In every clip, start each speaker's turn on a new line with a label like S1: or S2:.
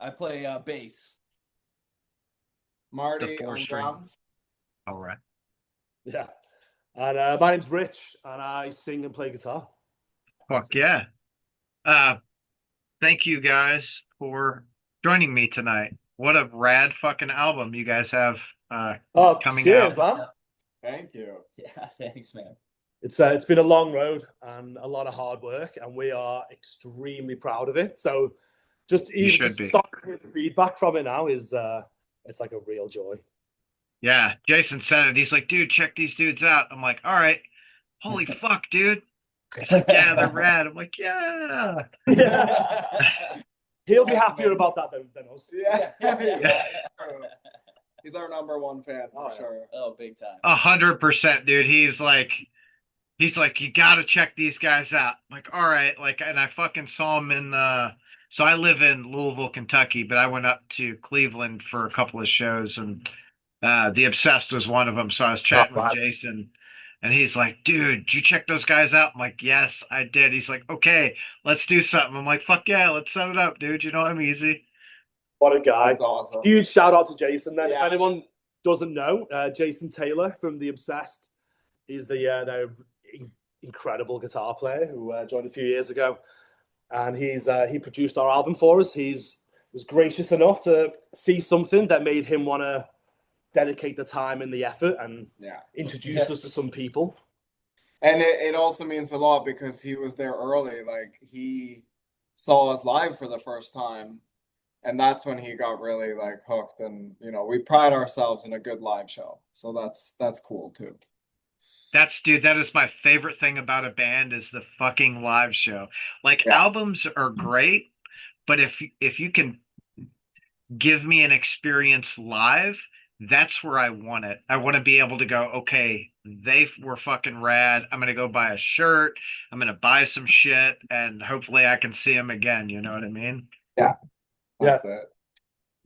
S1: I play bass.
S2: The
S3: Marty
S2: four
S3: on
S2: strings.
S3: drums.
S2: All right.
S4: Yeah. And my name's Rich, and I sing and play guitar.
S2: Fuck yeah. Thank you guys for joining me tonight. What a rad fucking album you guys have coming
S4: cheers,
S2: out.
S4: man.
S3: Thank you.
S1: Yeah, thanks, man.
S4: It's been a long road and a lot of hard work, and we are extremely proud of it. So just start to hear the feedback from it now is it's like a real joy.
S2: Yeah, Jason said it. He's like, dude, check these dudes out. I'm like, all right. Holy fuck, dude. He's like, yeah, they're rad. I'm like, yeah.
S4: He'll be happier about that than us.
S3: Yeah. He's our number one fan for sure.
S1: Oh, big time.
S2: 100%, dude. He's like, you gotta check these guys out. I'm like, all right. Like, and I fucking saw him in so I live in Louisville, Kentucky, but I went up to Cleveland for a couple of shows, and The Obsessed was one of them. So I was chatting with Jason, and he's like, dude, did you check those guys out? I'm like, yes, I did. He's like, okay, let's do something. I'm like, fuck yeah, let's set it up, dude. You know I'm easy.
S4: What a guy.
S3: That's awesome.
S4: Huge shout out to Jason then. Yeah. If anyone doesn't know, Jason Taylor from The Obsessed is the incredible guitar player who joined a few years ago. And he produced our album for us. He was gracious enough to see something that made him want to dedicate the time and the effort and introduce us to some people.
S3: And it also means a lot because he was there early. Like, he saw us live for the first time, and that's when he got really like hooked. And we pride ourselves in a good live show, so that's cool too.
S2: Dude, that is my favorite thing about a band is the fucking live show. Like, albums are great, but if you can give me an experience live, that's where I want it. I want to be able to go, okay, they were fucking rad. I'm going to go buy a shirt. I'm going to buy some shit, and hopefully I can see them again. You know what I mean?
S3: Yeah. That's it.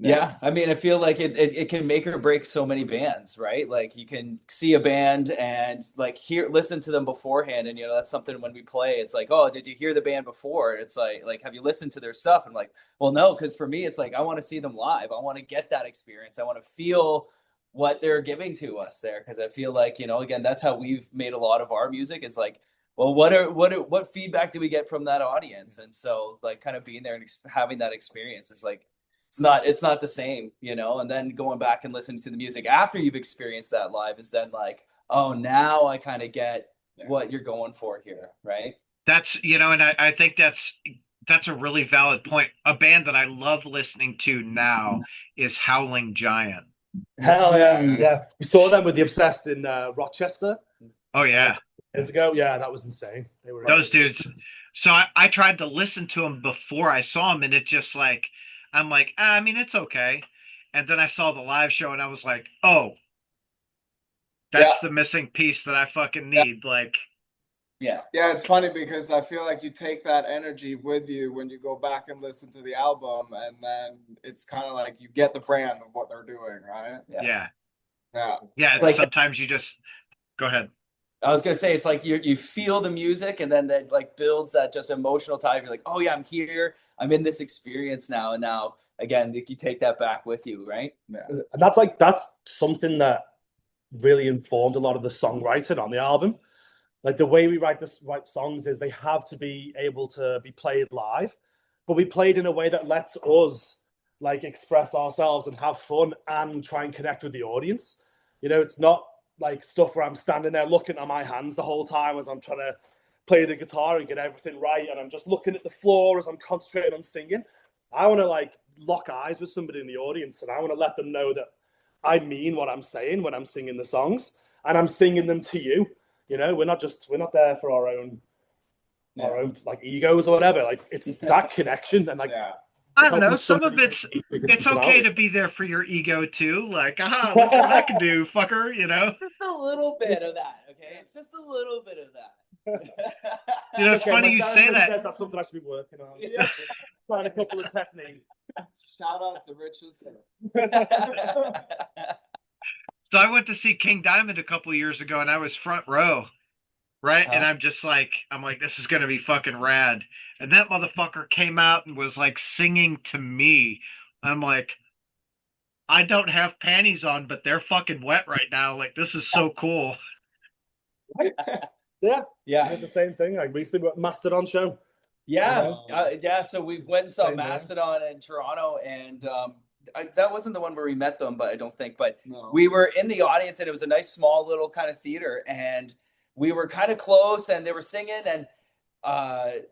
S1: Yeah, I mean, I feel like it can make or break so many bands, right? Like, you can see a band and like listen to them beforehand, and that's something when we play. It's like, oh, did you hear the band before? It's like, have you listened to their stuff? And like, well, no, because for me, it's like I want to see them live. I want to get that experience. I want to feel what they're giving to us there, because I feel like again, that's how we've made a lot of our music. Is like, well, what feedback do we get from that audience? And so like, kind of being there and having that experience is like. It's not the same, and then going back and listening to the music after you've experienced that live is then like, oh, now I kind of get what you're going for here, right?
S2: That's, and I think that's a really valid point. A band that I love listening to now is Howling Giant.
S4: Hell yeah. Yeah. We saw them with The Obsessed in Rochester.
S2: Oh, yeah.
S4: Years ago. Yeah, that was insane. They were
S2: those dudes. So I tried to listen to them before I saw them, and it just like, I'm like, I mean, it's okay. And then I saw the live show, and I was like, oh, that's the missing piece that I fucking need. Like,
S3: yeah, it's funny because I feel like you take that energy with you when you go back and listen to the album, and then it's kind of like you get the brand of what they're doing, right?
S2: Yeah.
S1: It's like,
S2: sometimes you just go ahead.
S1: I was gonna say, it's like you feel the music, and then that like builds that just emotional tie. You're like, oh yeah, I'm here. I'm in this experience now, and now again, you take that back with you, right?
S4: Yeah. And that's something that really informed a lot of the songwriting on the album. Like, the way we write songs is they have to be able to be played live, but we played in a way that lets us like express ourselves and have fun and try and connect with the audience. It's not like stuff where I'm standing there looking at my hands the whole time as I'm trying to play the guitar and get everything right, and I'm just looking at the floor as I'm concentrating on singing. I want to like lock eyes with somebody in the audience, and I want to let them know that I mean what I'm saying when I'm singing the songs, and I'm singing them to you. We're not there for our own like egos or whatever. Like, it's that connection, and like
S2: I don't know. Some of it's okay to be there for your ego too. Like, look what I can do, fucker.
S1: Just a little bit of that, okay? It's just a little bit of that.
S2: It's funny you say that.
S4: That's something I should be working on. Yeah. Trying a couple of techniques.
S3: Shout out to Rich's.
S2: So I went to see King Diamond a couple of years ago, and I was front row, right? And I'm like, this is gonna be fucking rad. And that motherfucker came out and was like singing to me I'm like, I don't have panties on, but they're fucking wet right now. Like, this is so cool.
S4: Yeah,
S1: Yeah.
S4: I did the same thing. Like recently, Mastodon show.
S1: Yeah, yeah. So we went and saw
S4: Same
S1: Mastodon in Toronto, and that wasn't the one where we met them, but I don't think. But
S3: No.
S1: we were in the audience, and it was a nice, small, little kind of theater, and we were kind of close, and they were singing, and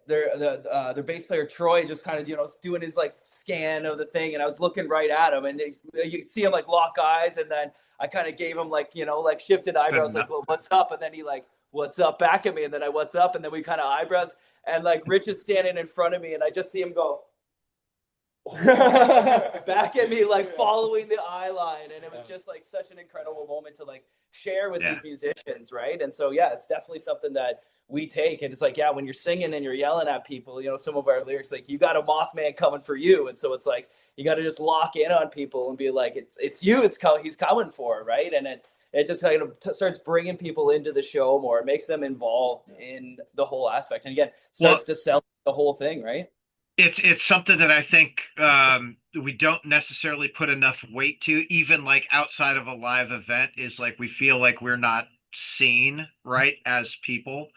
S1: their bass player Troy just kind of doing his like scan of the thing, and I was looking right at him, and you could see him like lock eyes, and then I kind of gave him like like shifted eyebrows, like, well, what's up, and then he like what's up back at me, and then I what's up, and then we kind of eyebrows. And like Rich is standing in front of me, and I just see him go back at me, like following the eye line. And it was just like such an incredible moment to like share with these musicians, right? And so yeah, it's definitely something that we take. And it's like, yeah, when you're singing and you're yelling at people, some of our lyrics, like, you got a Mothman coming for you. And so it's like you got to just lock in on people and be like, it's you, he's coming for, right? And it just kind of starts bringing people into the show more. It makes them involved in the whole aspect. And again, starts to sell the whole thing, right?
S2: It's something that I think we don't necessarily put enough weight to, even like outside of a live event, is like we feel like we're not seen, right, as people.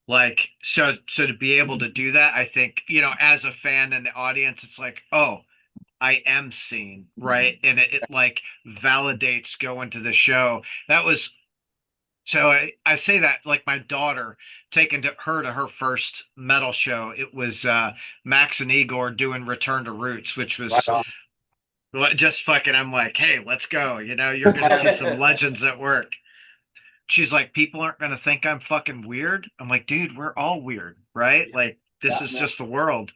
S2: Like, so to be able to do that, I think, as a fan in the audience, it's like, oh, I am seen, right? And it like validates going to the show. That was so I say that like my daughter taking her to her first metal show. It was Max and Igor doing Return to Roots, which was just fucking. I'm like, hey, let's go. You're gonna see some legends at work. She's like, people aren't gonna think I'm fucking weird. I'm like, dude, we're all weird, right? Like, this is just the world.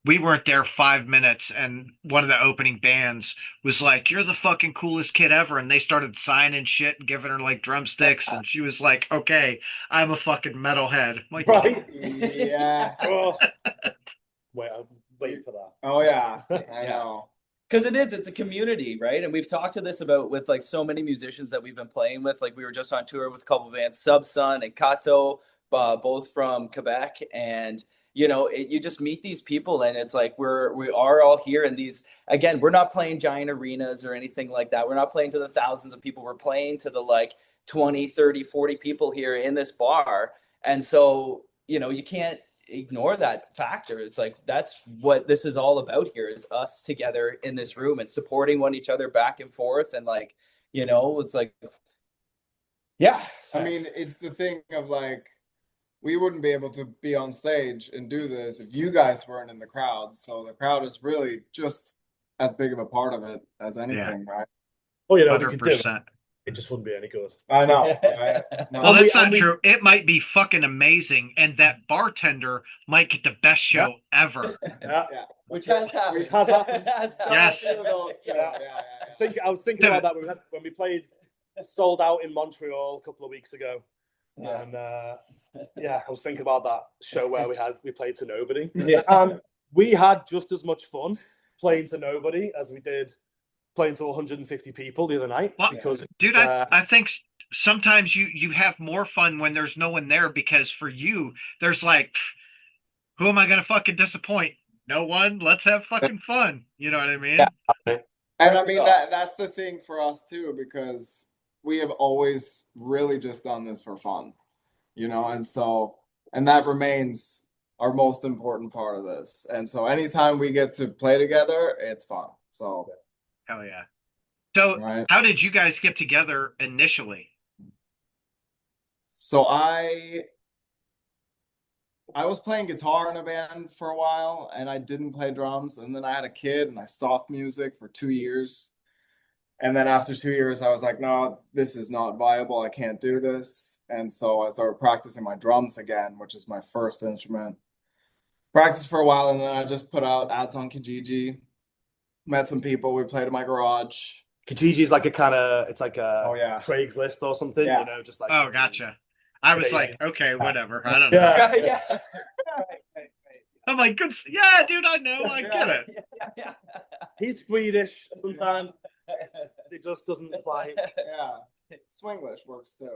S2: We weren't there 5 minutes, and one of the opening bands was like, "You're the fucking coolest kid ever," and they started signing shit and giving her like drumsticks, and she was like, "Okay, I'm a fucking metalhead." I'm like,
S4: Right?
S3: Yes.
S4: Oh. Wait, I'm waiting for that.
S3: Oh yeah, I know.
S1: Because it's a community, right? And we've talked to this about with like so many musicians that we've been playing with. Like we were just on tour with a couple of bands, Subsun and Kato, both from Quebec. And you just meet these people, and it's like we are all here. And these, again, we're not playing giant arenas or anything like that. We're not playing to the thousands of people. We're playing to the like 20, 30, 40 people here in this bar. And so you can't ignore that factor. It's like that's what this is all about here, is us together in this room and supporting one each other back and forth. And like it's like, yeah,
S3: I mean, it's the thing of like, we wouldn't be able to be on stage and do this if you guys weren't in the crowd. So the crowd is really just as big of a part of it as anything, right?
S4: Oh, we could do it.
S2: 100%.
S4: It just wouldn't be any good.
S3: I know. No.
S2: Well, that's not true. It might be fucking amazing, and that bartender might get the best show ever.
S4: Yeah.
S1: Which has happened.
S4: Which has happened.
S2: Yes.
S3: Yeah.
S4: I was thinking about that when we played Sold Out in Montreal a couple of weeks ago.
S1: Yeah.
S4: And I was thinking about that show where we played to nobody.
S1: Yeah.
S4: And we had just as much fun playing to nobody as we did playing to 150 people the other night.
S2: Well,
S4: because
S2: dude, I think sometimes you have more fun when there's no one there, because for you, there's like, who am I gonna fucking disappoint? No one. Let's have fucking fun. You know what I mean?
S3: Yeah. And I mean that's the thing for us too, because we have always really just done this for fun, and that remains our most important part of this. And so anytime we get to play together, it's fun. So
S2: hell yeah. So How did you guys get together initially?
S3: So I was playing guitar in a band for a while, and I didn't play drums. And then I had a kid, and I stopped music for 2 years. And then after 2 years, I was like, no, this is not viable. I can't do this. And so I started practicing my drums again, which is my first instrument. Practiced for a while, and then I just put out ads on Kijiji. Met some people. We played in my garage.
S4: Kijiji's like it's like a
S3: Craigslist
S4: or something, just like.
S2: Oh, gotcha. I was like, okay, whatever. I don't know.
S1: Yeah.
S2: I'm like, good. Yeah, dude, I know. I get it.
S1: Yeah.
S4: He's Swedish sometimes. It just doesn't apply.
S3: Yeah. Swinglish works too.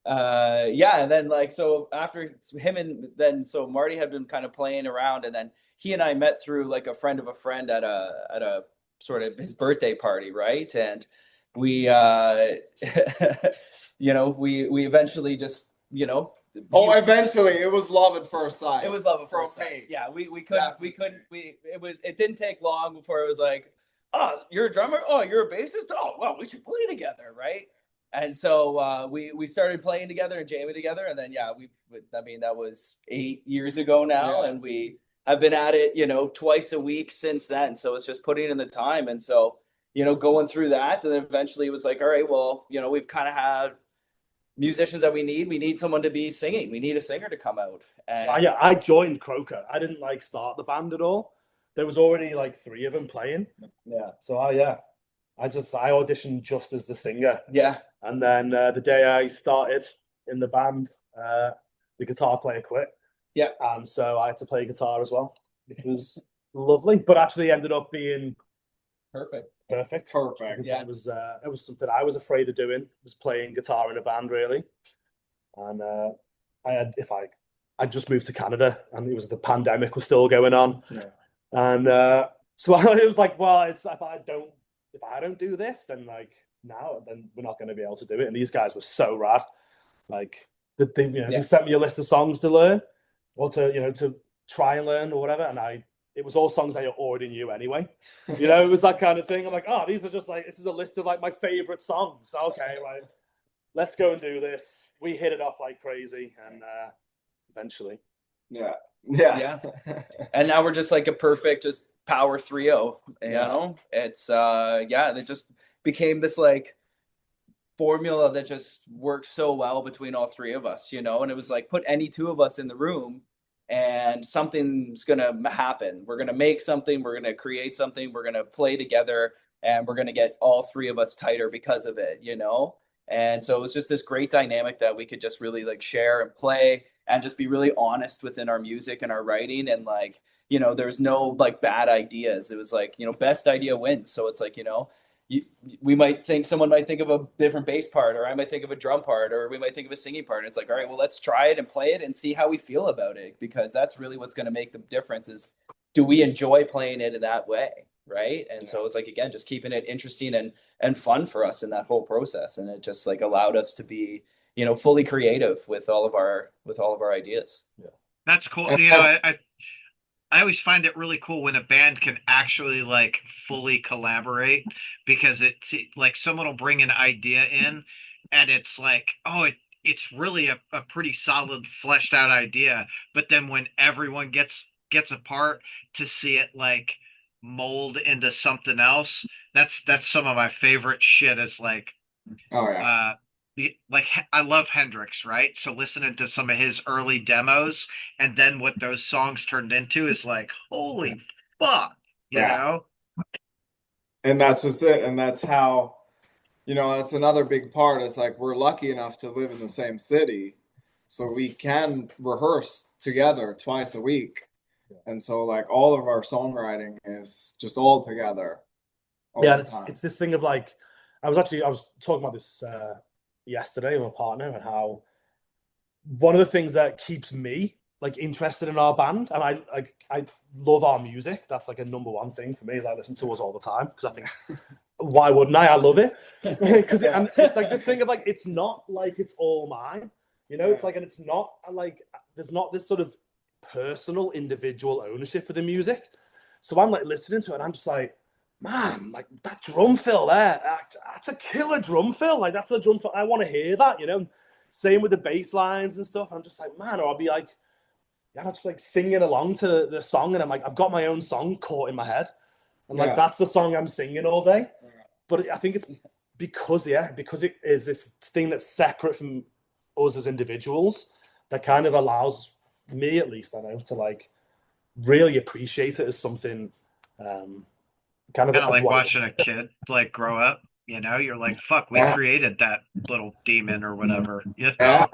S1: Yeah, and then like so after him and then so Marty had been kind of playing around, and then he and I met through like a friend of a friend at a sort of his birthday party, right? And we you know, we eventually just, you know,
S3: Oh, eventually it was love at first sight.
S1: it was love at
S3: From
S1: first sight.
S3: me.
S1: Yeah, it didn't take long before it was like, oh, you're a drummer? Oh, you're a bassist? Oh, well, we should play together, right? And so we started playing together and jamming together, and then yeah, I mean that was 8 years ago now,
S3: Yeah.
S1: and we have been at it, you know, twice a week since then. So it's just putting in the time, and so you know, going through that, and then eventually it was like, all right, well, you know, we've kind of had musicians that we need. We need someone to be singing. We need a singer to come out. And
S4: Yeah, I joined KROKA. I didn't like start the band at all. There was already like 3 of them playing.
S1: yeah,
S4: So I auditioned just as the singer.
S1: yeah,
S4: And then the day I started in the band, the guitar player quit.
S1: yeah.
S4: And so I had to play guitar as well, which was lovely, but actually ended up being
S1: Perfect.
S4: perfect.
S3: Perfect.
S1: Yeah.
S4: It was something I was afraid of doing, was playing guitar in a band really. And I just moved to Canada, and it was the pandemic was still going on.
S3: Yeah.
S4: And so it was like, well, it's if I don't do this, then like then we're not going to be able to do it. And these guys were so rad. Like they sent me a list of songs to learn, or to try and learn or whatever. And it was all songs I already knew anyway. It was that kind of thing. I'm like, oh, these are just like, this is a list of like my favorite songs. Okay, like let's go and do this. We hit it off like crazy, and eventually.
S3: Yeah.
S1: And now we're just like a perfect just power trio, you know. It's they just became this like formula that just works so well between all three of us, you know. And it was like, put any two of us in the room and something's gonna happen. We're gonna make something, we're gonna create something, we're gonna play together, and we're gonna get all three of us tighter because of it, you know. And so it was just this great dynamic that we could just really like share and play and just be really honest within our music and our writing. And like, you know, there's no like bad ideas. It was like, you know, best idea wins. So it's like, you know, someone might think of a different bass part, or I might think of a drum part, or we might think of a singing part. And it's like, all right, well, let's try it and play it and see how we feel about it, because that's really what's going to make the difference is, do we enjoy playing it in that way? Right. And so it's like, again, just keeping it interesting and fun for us in that whole process. And it just like allowed us to be, you know, fully creative with all of our ideas.
S4: Yeah.
S2: That's cool. You know, I always find it really cool when a band can actually like fully collaborate, because it's like someone will bring an idea in and it's like, oh, it's really a pretty solid fleshed out idea. But then when everyone gets apart to see it like mold into something else, that's some of my favorite shit is like
S3: Oh yeah.
S2: like I love Hendrix, right? So listening to some of his early demos and then what those songs turned into is like, holy fuck, you know?
S3: And that's just it. And that's how, that's another big part. It's like we're lucky enough to live in the same city, so we can rehearse together twice a week. And so like all of our songwriting is just all together.
S4: It's this thing of like, I was talking about this yesterday with a partner, and how one of the things that keeps me like interested in our band, and I love our music. That's like a number one thing for me, is I listen to us all the time, because I think why wouldn't I love it? Because and it's like this thing of like, it's not like it's all mine, it's like, and it's not like there's not this sort of personal individual ownership of the music. So I'm like listening to it and I'm just like, man, like that drum fill there, that's a killer drum fill. Like that's a drum fill. I want to hear that, Same with the bass lines and stuff. I'm just like, man, or I'll be like, I'm just like singing along to the song, and I'm like, I've got my own song caught in my head, and like that's the song I'm singing all day. But I think it's because it is this thing that's separate from us as individuals, that kind of allows me, at least I know, to like really appreciate it as something kind of
S2: like watching a kid like grow up, you're like, fuck, we created that little demon or whatever,
S4: Yeah.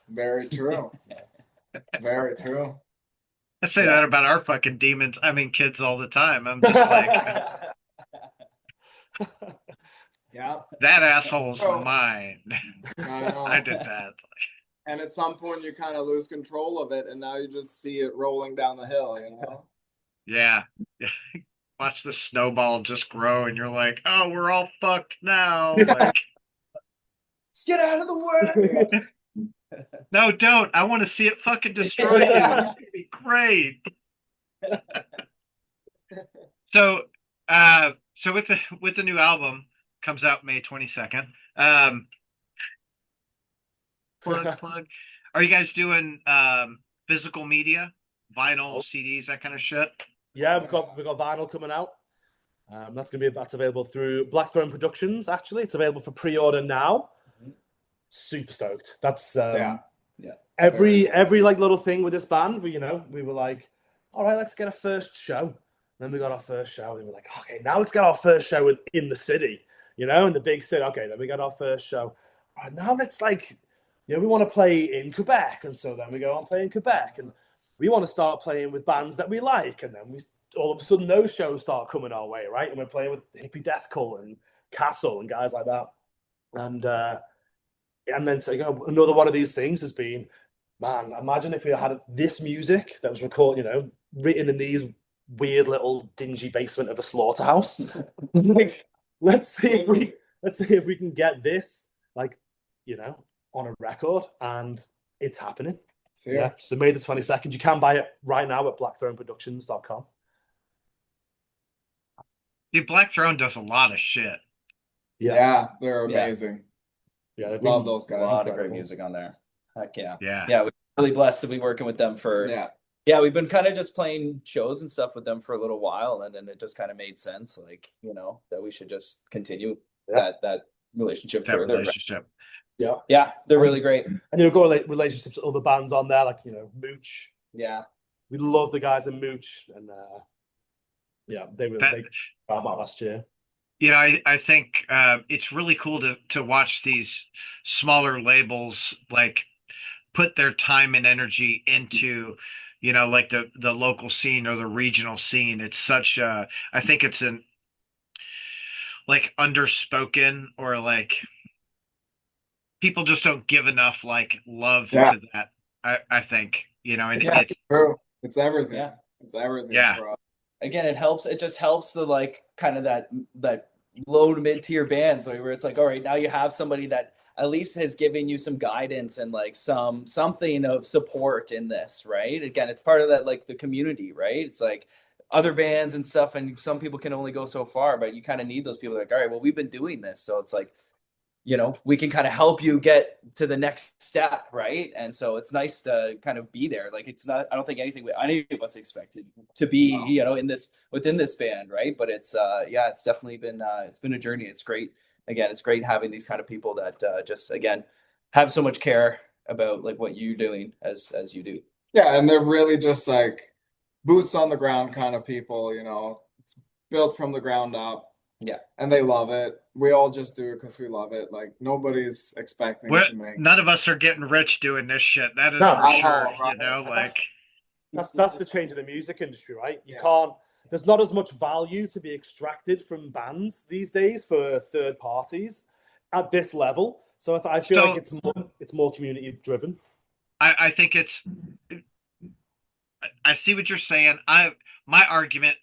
S3: Very true. Very true.
S2: I say that about our fucking kids all the time. I'm just like
S3: Yeah.
S2: That asshole's
S3: Oh.
S2: mine.
S3: I know.
S2: I did that.
S3: And at some point you kind of lose control of it, and now you just see it rolling down the hill, you know?
S2: Yeah. Watch the snowball just grow, and you're like, oh, we're all fucked now. Like,
S1: Just get out of the way.
S2: no, don't. I want to see it fucking destroy you. It's gonna be great. So, so with the new album comes out May 22nd. Plug. Are you guys doing physical media, vinyl, CDs, that kind of shit?
S4: Yeah, we've got vinyl coming out. That's available through Blackthrone Productions. Actually, it's available for pre-order now. Super stoked. That's
S1: Yeah.
S4: Every like little thing with this band. We were like, all right, let's get a first show. Then we got our first show, and we're like, okay, now let's get our first show in the city, in the big city. Okay, then we got our first show. All right, now let's we want to play in Quebec, and so then we go on play in Quebec, and we want to start playing with bands that we like, and then all of a sudden those shows start coming our way, right? And we're playing with Hippie Death Cult and Castle and guys like that, and then so another one of these things has been, man, imagine if we had this music that was recorded, written in these weird little dingy basement of a slaughterhouse. Like, let's see if we can get this, on a record, and it's happening. Yeah. So May the 22nd. You can buy it right now at blackthroneproductions.com.
S2: Dude, Blackthrone does a lot of shit.
S3: Yeah, they're amazing.
S4: Yeah,
S3: love those guys.
S1: A lot of great music on there. Heck yeah.
S2: Yeah.
S1: Yeah, we're really blessed to be working with them for. Yeah, we've been kind of just playing shows and stuff with them for a little while, and then it just kind of made sense, that we should just continue that relationship further.
S2: Relationship.
S4: Yeah,
S1: they're really great.
S4: And got relationships with other bands on there, like Mooch.
S1: Yeah,
S4: we love the guys in Mooch, and they came out last year.
S2: I think it's really cool to watch these smaller labels put their time and energy into the local scene or the regional scene. It's such I think it's an underspoken, or people just don't give enough love to that. I think it's
S3: true. It's everything.
S1: Yeah,
S3: it's everything.
S2: Yeah.
S3: Bro.
S1: Again, it just helps the kind of that low to mid tier bands where it's all right, now you have somebody that at least has given you some guidance and something of support in this, right? Again, it's part of that the community, right? It's other bands and stuff, and some people can only go so far, but you kind of need those people all right, well, we've been doing this, so it's we can kind of help you get to the next step, right? And so it's nice to kind of be there. It's not, I don't think any of us expected to be, within this band, right? But it's it's definitely been it's been a journey. It's great. Again, it's great having these kind of people that just have so much care about what you're doing as you do.
S3: Yeah, and they're really just boots on the ground kind of people. It's built from the ground up.
S1: Yeah, and
S3: they love it. We all just do it because we love it. Nobody's expecting it to make.
S2: None of us are getting rich doing this shit. That is for sure. Right?
S4: That's the change in the music industry, right? You can't. There's not as much value to be extracted from bands these days for third parties at this level. So I feel like it's more community driven.
S2: I think it's. I see what you're saying. My argument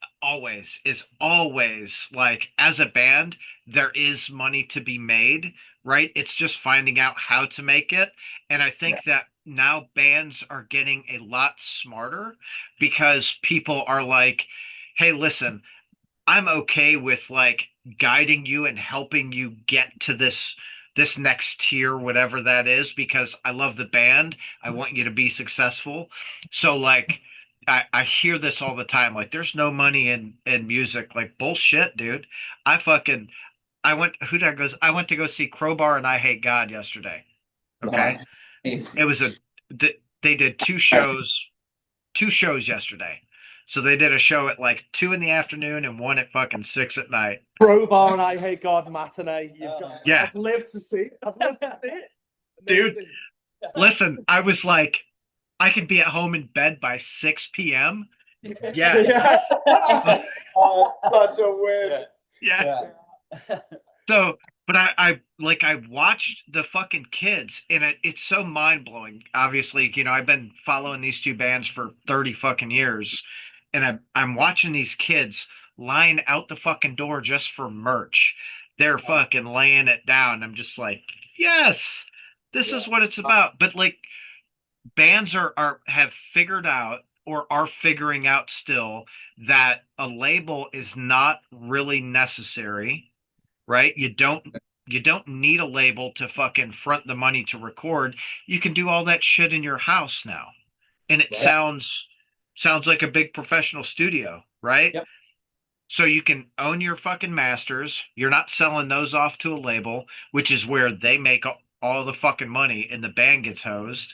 S2: is always as a band, there is money to be made, right? It's just finding out how to make it. And I think that now bands are getting a lot smarter because people are hey, listen, I'm okay with guiding you and helping you get to this next tier, whatever that is, because I love the band. I want you to be successful. So I hear this all the time. There's no money in music. Bullshit, dude. I went to go see Crowbar and I Hate God yesterday. Okay.
S1: Nice.
S2: It was they did two shows yesterday. So they did a show at 2 p.m. and one at fucking 6 p.m.
S4: Crowbar and I Hate God matinee.
S2: Yeah.
S4: I've lived to see it.
S2: Dude, listen, I was I could be at home in bed by 6 p.m. Yeah.
S3: Oh, such a win.
S2: Yeah. So, But I watched the fucking kids, and it's so mind blowing. Obviously, I've been following these two bands for 30 fucking years, and I'm watching these kids line out the fucking door just for merch. They're fucking laying it down. I'm just like, yes, this is what it's about. But like, bands are have figured out or are figuring out still that a label is not really necessary, right? You don't need a label to fucking front the money to record. You can do all that shit in your house now. And it
S4: Right.
S2: sounds like a big professional studio, right?
S1: Yep.
S2: So you can own your fucking masters. You're not selling those off to a label, which is where they make all the fucking money and the band gets hosed.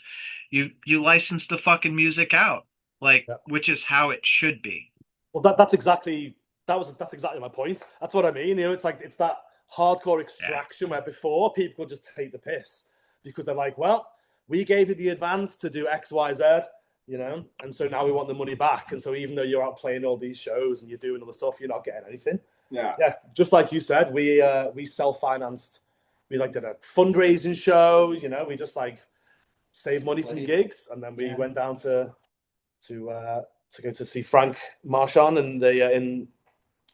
S2: You license the fucking music out, like, which is how it should be.
S4: Well, that's exactly my point. That's what I mean. It's like it's that hardcore extraction where before people could just take the piss because they're like, well, we gave you the advance to do X, Y, Z, and so now we want the money back. And so even though you're out playing all these shows and you're doing all the stuff, you're not getting anything.
S3: Yeah.
S4: Just like you said, we self-financed. We did a fundraising show. We just saved money from gigs, and then we went down to go to see Frank Marchand and in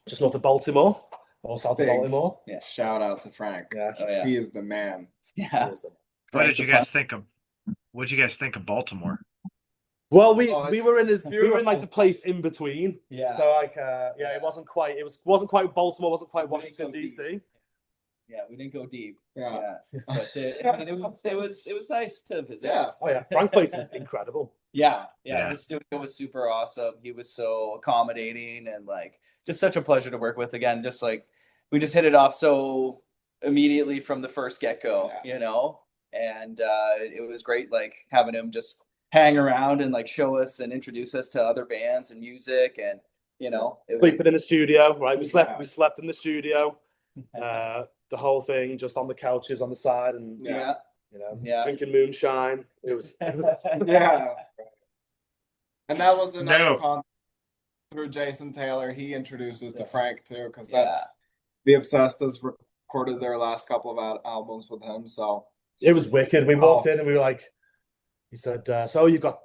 S4: just north of Baltimore or south of Baltimore.
S3: Yeah. Shout out to Frank.
S4: Yeah.
S1: Oh, yeah.
S3: He is the man.
S1: Yeah.
S2: What did you guys think of Baltimore?
S4: Well, we were in the place in between.
S1: Yeah.
S4: So it wasn't quite Baltimore, wasn't quite Washington DC.
S1: Yeah, we didn't go deep.
S3: Yeah.
S1: But it was nice to visit.
S3: Yeah.
S4: Oh yeah, Frank's place is incredible.
S1: Yeah. His studio was super awesome. He was so accommodating and just such a pleasure to work with. Again, just we just hit it off so immediately from the first get-go, and it was great having him just hang around and show us and introduce us to other bands and music, and
S4: sleeping in the studio, right? We slept in the studio, the whole thing just on the couches on the side, and drinking moonshine. It was
S3: Yeah. And that was another concert through Jason Taylor. He introduced us to Frank too, because that's the Obsessed has recorded their last couple of albums with him. So
S4: it was wicked. We walked in and we were like, he said, so you've got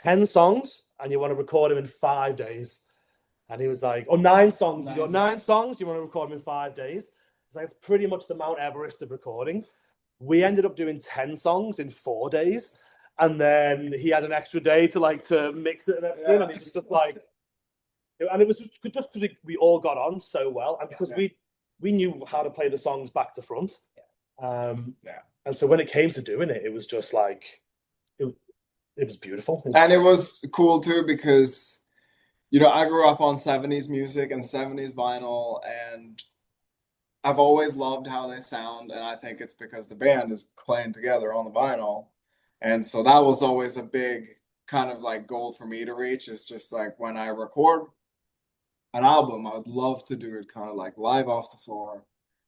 S4: 10 songs and you want to record them in 5 days. And he was like, 9 songs. You got 9 songs, you want to record them in 5 days. It's like, it's pretty much the Mount Everest of recording. We ended up doing 10 songs in 4 days. And then he had an extra day to mix it and everything. Yeah. And he was just and it was just because we all got on so well. And because we knew how to play the songs back to front. And so when it came to doing it, it was just it was beautiful.
S3: And it was cool too, because, I grew up on 70s music and 70s vinyl, and I've always loved how they sound. And I think it's because the band is playing together on the vinyl. And so that was always a big kind of goal for me to reach, is just when I record an album, I would love to do it kind of live off the floor,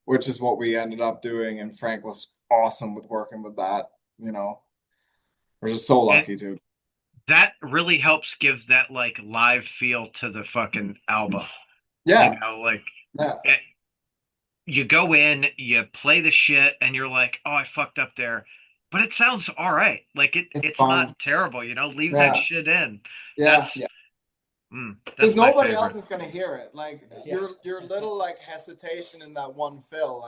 S3: which is what we ended up doing. And Frank was awesome with working with that, We're just so lucky to.
S2: That really helps give that live feel to the fucking album.
S3: Yeah.
S2: You go in, you play the shit, and you're like, oh, I fucked up there. But it sounds all right. It's not terrible, leave that shit in.
S3: Yeah. Because
S2: That's
S3: nobody else is going to hear it. Your little hesitation in that one fill,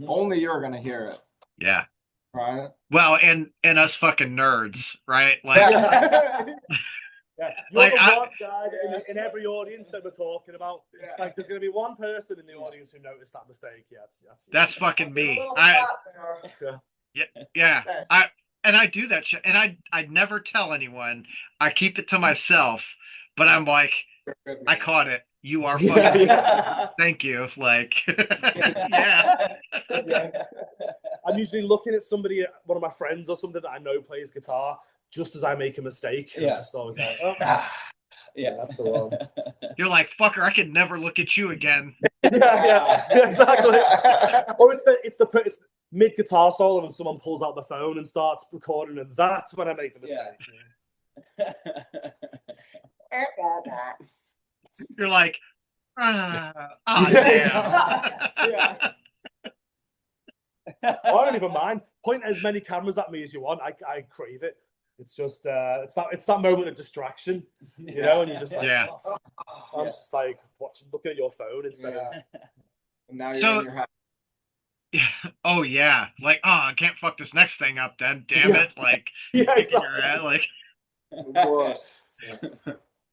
S3: only you're going to hear it.
S2: Yeah.
S3: Right.
S2: Well, and us fucking nerds, right?
S4: You're the one guy in every audience that we're talking about. There's going to be one person in the audience who noticed that mistake.
S2: That's fucking me. Yeah. I do that shit, and I never tell anyone. I keep it to myself. But I'm like, I caught it. You are fucking. Thank you. Yeah.
S4: I'm usually looking at somebody, one of my friends or something that I know plays guitar, just as I make a mistake. And just always that's the one.
S2: You're like, fucker, I can never look at you again.
S4: Exactly. Or it's mid guitar solo and someone pulls out the phone and starts recording, and that's when I make the mistake.
S2: You're like, damn.
S4: I don't even mind. Point as many cameras at me as you want. I crave it. It's just it's that moment of distraction, you know, and you're just like, I'm just like looking at your phone instead of.
S3: And now you're in your house.
S2: Yeah. Oh yeah. Like, oh, I can't fuck this next thing up then. Damn it. Like,
S4: exactly.
S2: Like,
S3: The worst.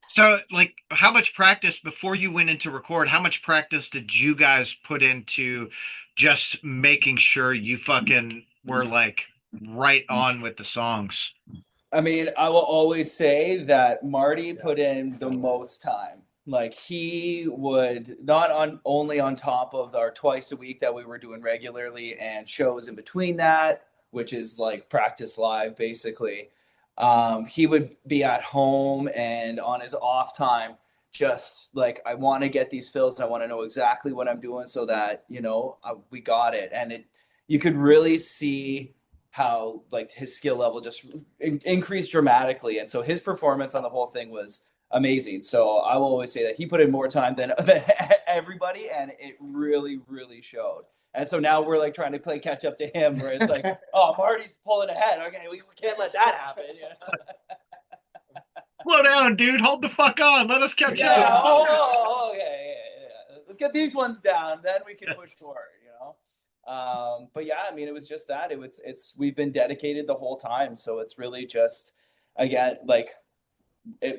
S2: so like, how much practice before you went into record? How much practice did you guys put into just making sure you fucking were like right on with the songs?
S1: I mean, I will always say that Marty put in the most time. Like he would not only on top of our twice a week that we were doing regularly and shows in between that, which is like practice live basically. He would be at home and on his off time, just like, I want to get these fills and I want to know exactly what I'm doing so that, we got it. And you could really see how like his skill level just increased dramatically. And so his performance on the whole thing was amazing. So I will always say that he put in more time than everybody, and it really, really showed. And so now we're like trying to play catch up to him, where it's like, oh, Marty's pulling ahead. Okay, we can't let that happen.
S2: Slow down, dude. Hold the fuck on. Let us catch
S1: Yeah.
S2: up.
S1: Oh, okay. Yeah. Let's get these ones down, then we can push forward. But yeah, I mean, it was just that. We've been dedicated the whole time, so it's really just, again, like,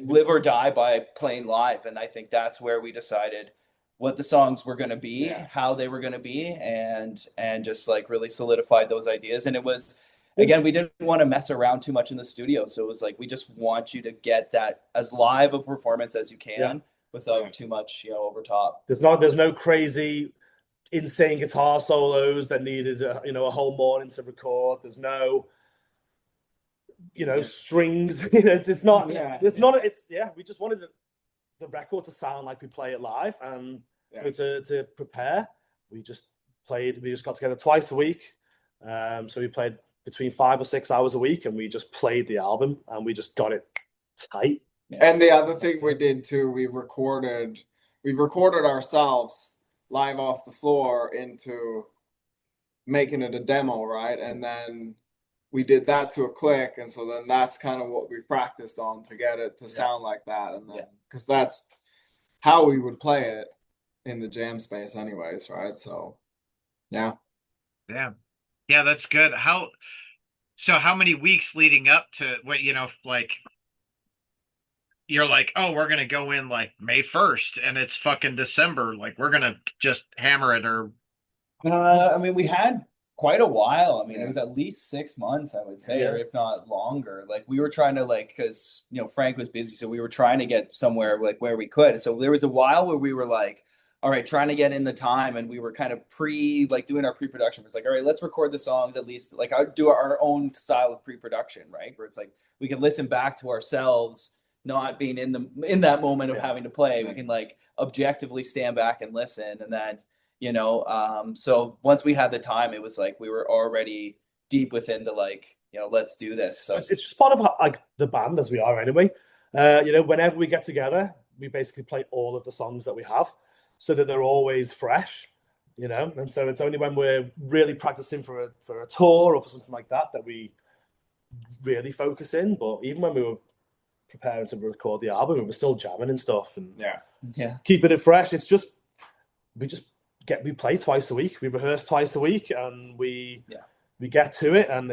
S1: live or die by playing live. And I think that's where we decided what the songs were going to be, how they were going to be, and just like really solidified those ideas. And it was, again, we didn't want to mess around too much in the studio. So it was like, we just want you to get that as live a performance as you can without too much, over top.
S4: There's no crazy insane guitar solos that needed a whole morning to record. There's no strings. There's not. It's we just wanted the record to sound like we play it live, and to prepare, we just got together twice a week. So we played between 5 or 6 hours a week, and we just played the album, and we just got it tight.
S3: And the other thing we did too, we recorded ourselves live off the floor into making it a demo, right? And then we did that to a click, and so then that's kind of what we practiced on to get it to sound like that. And then because that's how we would play it in the jam space anyways, right? So yeah,
S2: that's good. How many weeks leading up to what, like, you're like, oh, we're gonna go in like May 1st and it's fucking December, like we're gonna just hammer it? Or
S1: I mean, we had quite a while. I mean, it was at least 6 months, I would say, or if not longer. Like we were trying to, like, because Frank was busy, so we were trying to get somewhere like where we could. So there was a while where we were like, all right, trying to get in the time, and we were kind of doing our pre-production. It's like, all right, let's record the songs at least. Like I do our own style of pre-production, right? Where it's like we can listen back to ourselves, not being in that moment of having to play. We can like objectively stand back and listen, and then so once we had the time, it was like we were already deep within the like, let's do this. So
S4: it's just part of like the band as we are anyway. Whenever we get together, we basically play all of the songs that we have, so that they're always fresh. And so it's only when we're really practicing for a tour or for something like that we really focus in. But even when we were preparing to record the album, we were still jamming and stuff and keeping it fresh. It's just we play twice a week, we rehearse twice a week, and we get to it, and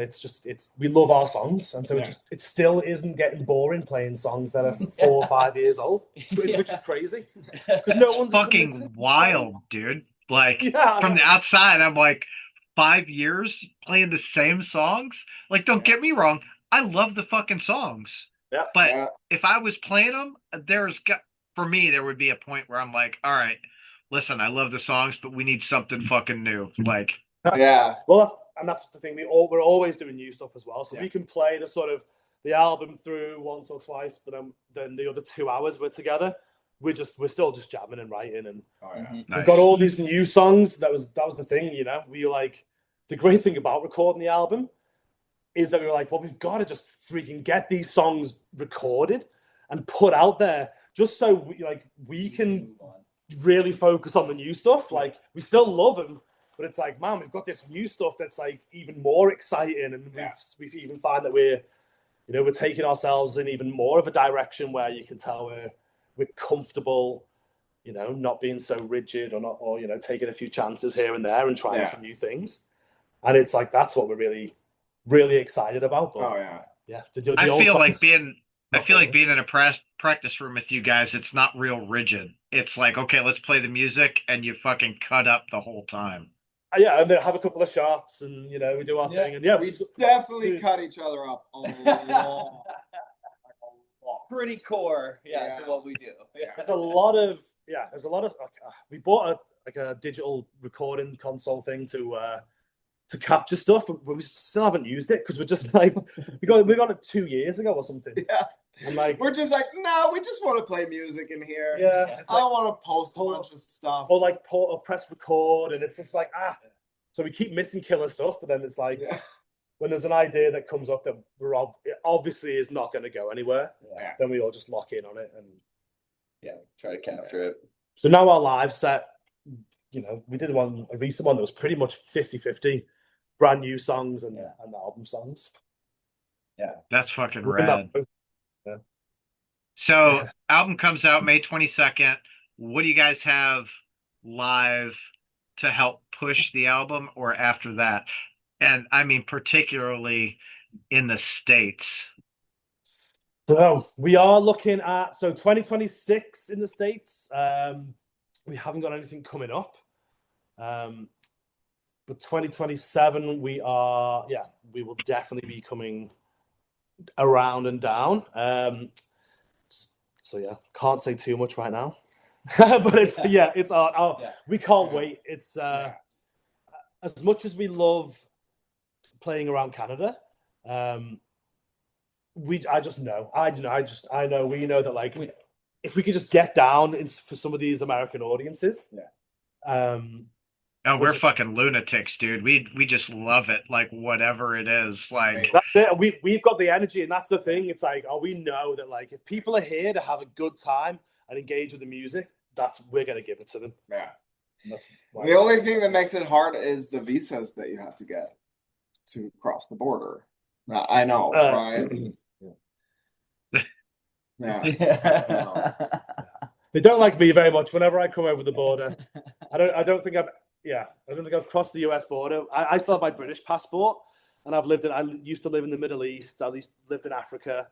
S4: we love our songs, and so it still isn't getting boring playing songs that are 4 or 5 years old, which is crazy. Because no one's
S2: fucking wild, dude. Like from the outside, I'm like, 5 years playing the same songs. Like, don't get me wrong, I love the fucking songs. But if I was playing them, there would be a point where I'm like, all right, listen, I love the songs, but we need something fucking new. Like,
S4: well, that's the thing. We're always doing new stuff as well, so we can play the album through once or twice, but then the other 2 hours we're together, we're still just jamming and writing, and we've got all these new songs. That was the thing, We like, the great thing about recording the album is that we were like, well, we've got to just freaking get these songs recorded and put out there, just so we can really focus on the new stuff. Like, we still love them, But it's like, man, we've got this new stuff that's like even more exciting, and we've even find that we're taking ourselves in even more of a direction where you can tell we're comfortable, not being so rigid or taking a few chances here and there and trying some new things. And it's like that's what we're really, really excited about. But,
S2: I feel like being in a practice room with you guys, it's not real rigid. It's like, okay, let's play the music, and you fucking cut up the whole time.
S4: Yeah, and then have a couple of shots, and we do our thing, and
S3: we definitely cut each other up a lot.
S1: Pretty core, to what we do.
S4: There's a lot of we bought a digital recording console thing to capture stuff, but we still haven't used it because we're just like we got it 2 years ago or something. And like
S3: we're just like, no, we just want to play music in here.
S4: Yeah,
S3: I don't want to post a bunch of stuff
S4: or like press record, and it's just like so we keep missing killer stuff, but then it's like when there's an idea that comes up that it obviously is not going to go anywhere, then we all just lock in on it and
S1: try to capture it.
S4: So now our live set, we did a recent one that was pretty much 50-50, brand new songs and album songs.
S2: That's fucking rad. So album comes out May 22nd. What do you guys have live to help push the album or after that? And I mean, particularly in the States.
S4: So we are looking at 2026 in the States. We haven't got anything coming up. But 2027 we will definitely be coming around and down. Can't say too much right now. But it's art. We can't wait. It's as much as we love playing around Canada, I know we know that like if we could just get down for some of these American audiences.
S2: We're fucking lunatics, dude. We just love it, like whatever it is. Like
S4: that's it. We've got the energy, and that's the thing. It's like, we know that like if people are here to have a good time and engage with the music, we're gonna give it to them.
S3: Yeah. The only thing that makes it hard is the visas that you have to get to cross the border. I know, right?
S4: They don't like me very much whenever I come over the border. I don't think I've crossed the US border. I still have my British passport, and I used to live in the Middle East. I lived in Africa,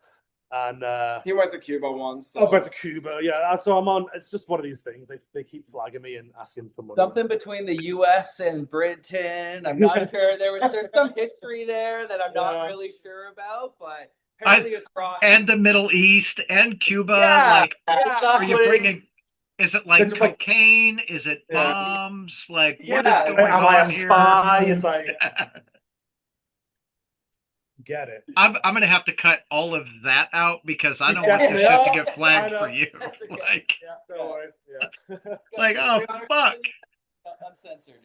S4: and
S3: he went to Cuba once.
S4: So. I went to Cuba, so I'm on. It's just one of these things. They keep flagging me and asking for money.
S1: Something between the US and Britain. I'm not sure. There's some history there that I'm not really sure about, but apparently it's wrong.
S2: And the Middle East and Cuba.
S4: Exactly.
S2: Are you bringing? Is it like cocaine? Is it bombs? Like, what is going on
S4: am I a
S2: here?
S4: spy? It's like, get it.
S2: I'm gonna have to cut all of that out because I don't want this shit to get flagged for you. Like,
S4: don't worry.
S2: Like, oh fuck.
S1: Uncensored,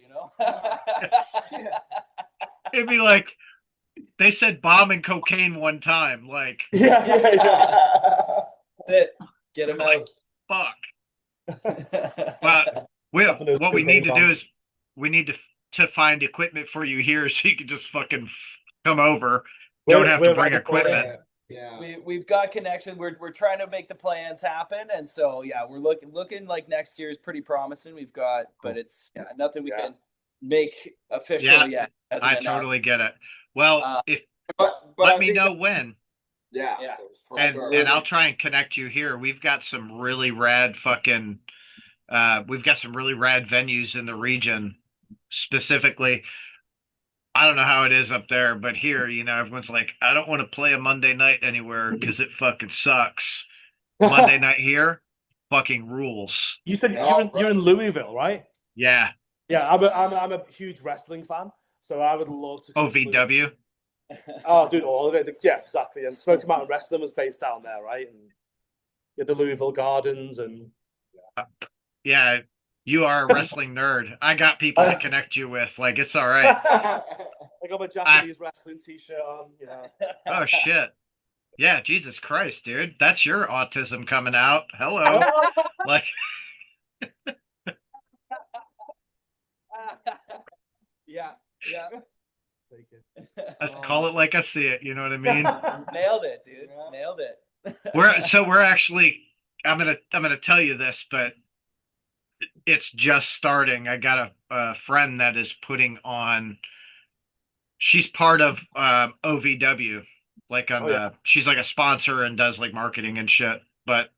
S2: It'd be like they said bomb and cocaine one time. Like,
S1: That's it. Get him out.
S2: Fuck. But what we need to do is we need to find equipment for you here so you can just fucking come over. Don't have to bring equipment.
S1: We've got connection. We're trying to make the plans happen, and so we're looking like next year is pretty promising. We've got, but it's nothing we can make official yet.
S2: I totally get it. Well, let me know when. And I'll try and connect you here. We've got some really rad venues in the region. Specifically, I don't know how it is up there, but here, everyone's like, I don't want to play a Monday night anywhere because it fucking sucks. Monday night here, fucking rules.
S4: You said you're in Louisville, right?
S2: Yeah.
S4: Yeah, I'm a huge wrestling fan, so I would love to.
S2: OVW.
S4: Oh, dude, all of it. Yeah, exactly. And Smoky Mountain Wrestling was based down there, right? And you had the Louisville Gardens and.
S2: Yeah, you are a wrestling nerd. I got people to connect you with. Like, it's all right.
S4: I got my Japanese wrestling t-shirt on.
S2: Oh shit. Yeah, Jesus Christ, dude. That's your autism coming out. Hello. Like.
S1: Yeah.
S4: Take it.
S2: Call it like I see it. You know what I mean?
S1: Nailed it, dude.
S3: Yeah.
S1: Nailed it.
S2: We're actually. I'm gonna tell you this, but it's just starting. I got a friend that is putting on. She's part of OVW, like on she's like a sponsor and does like marketing and shit. But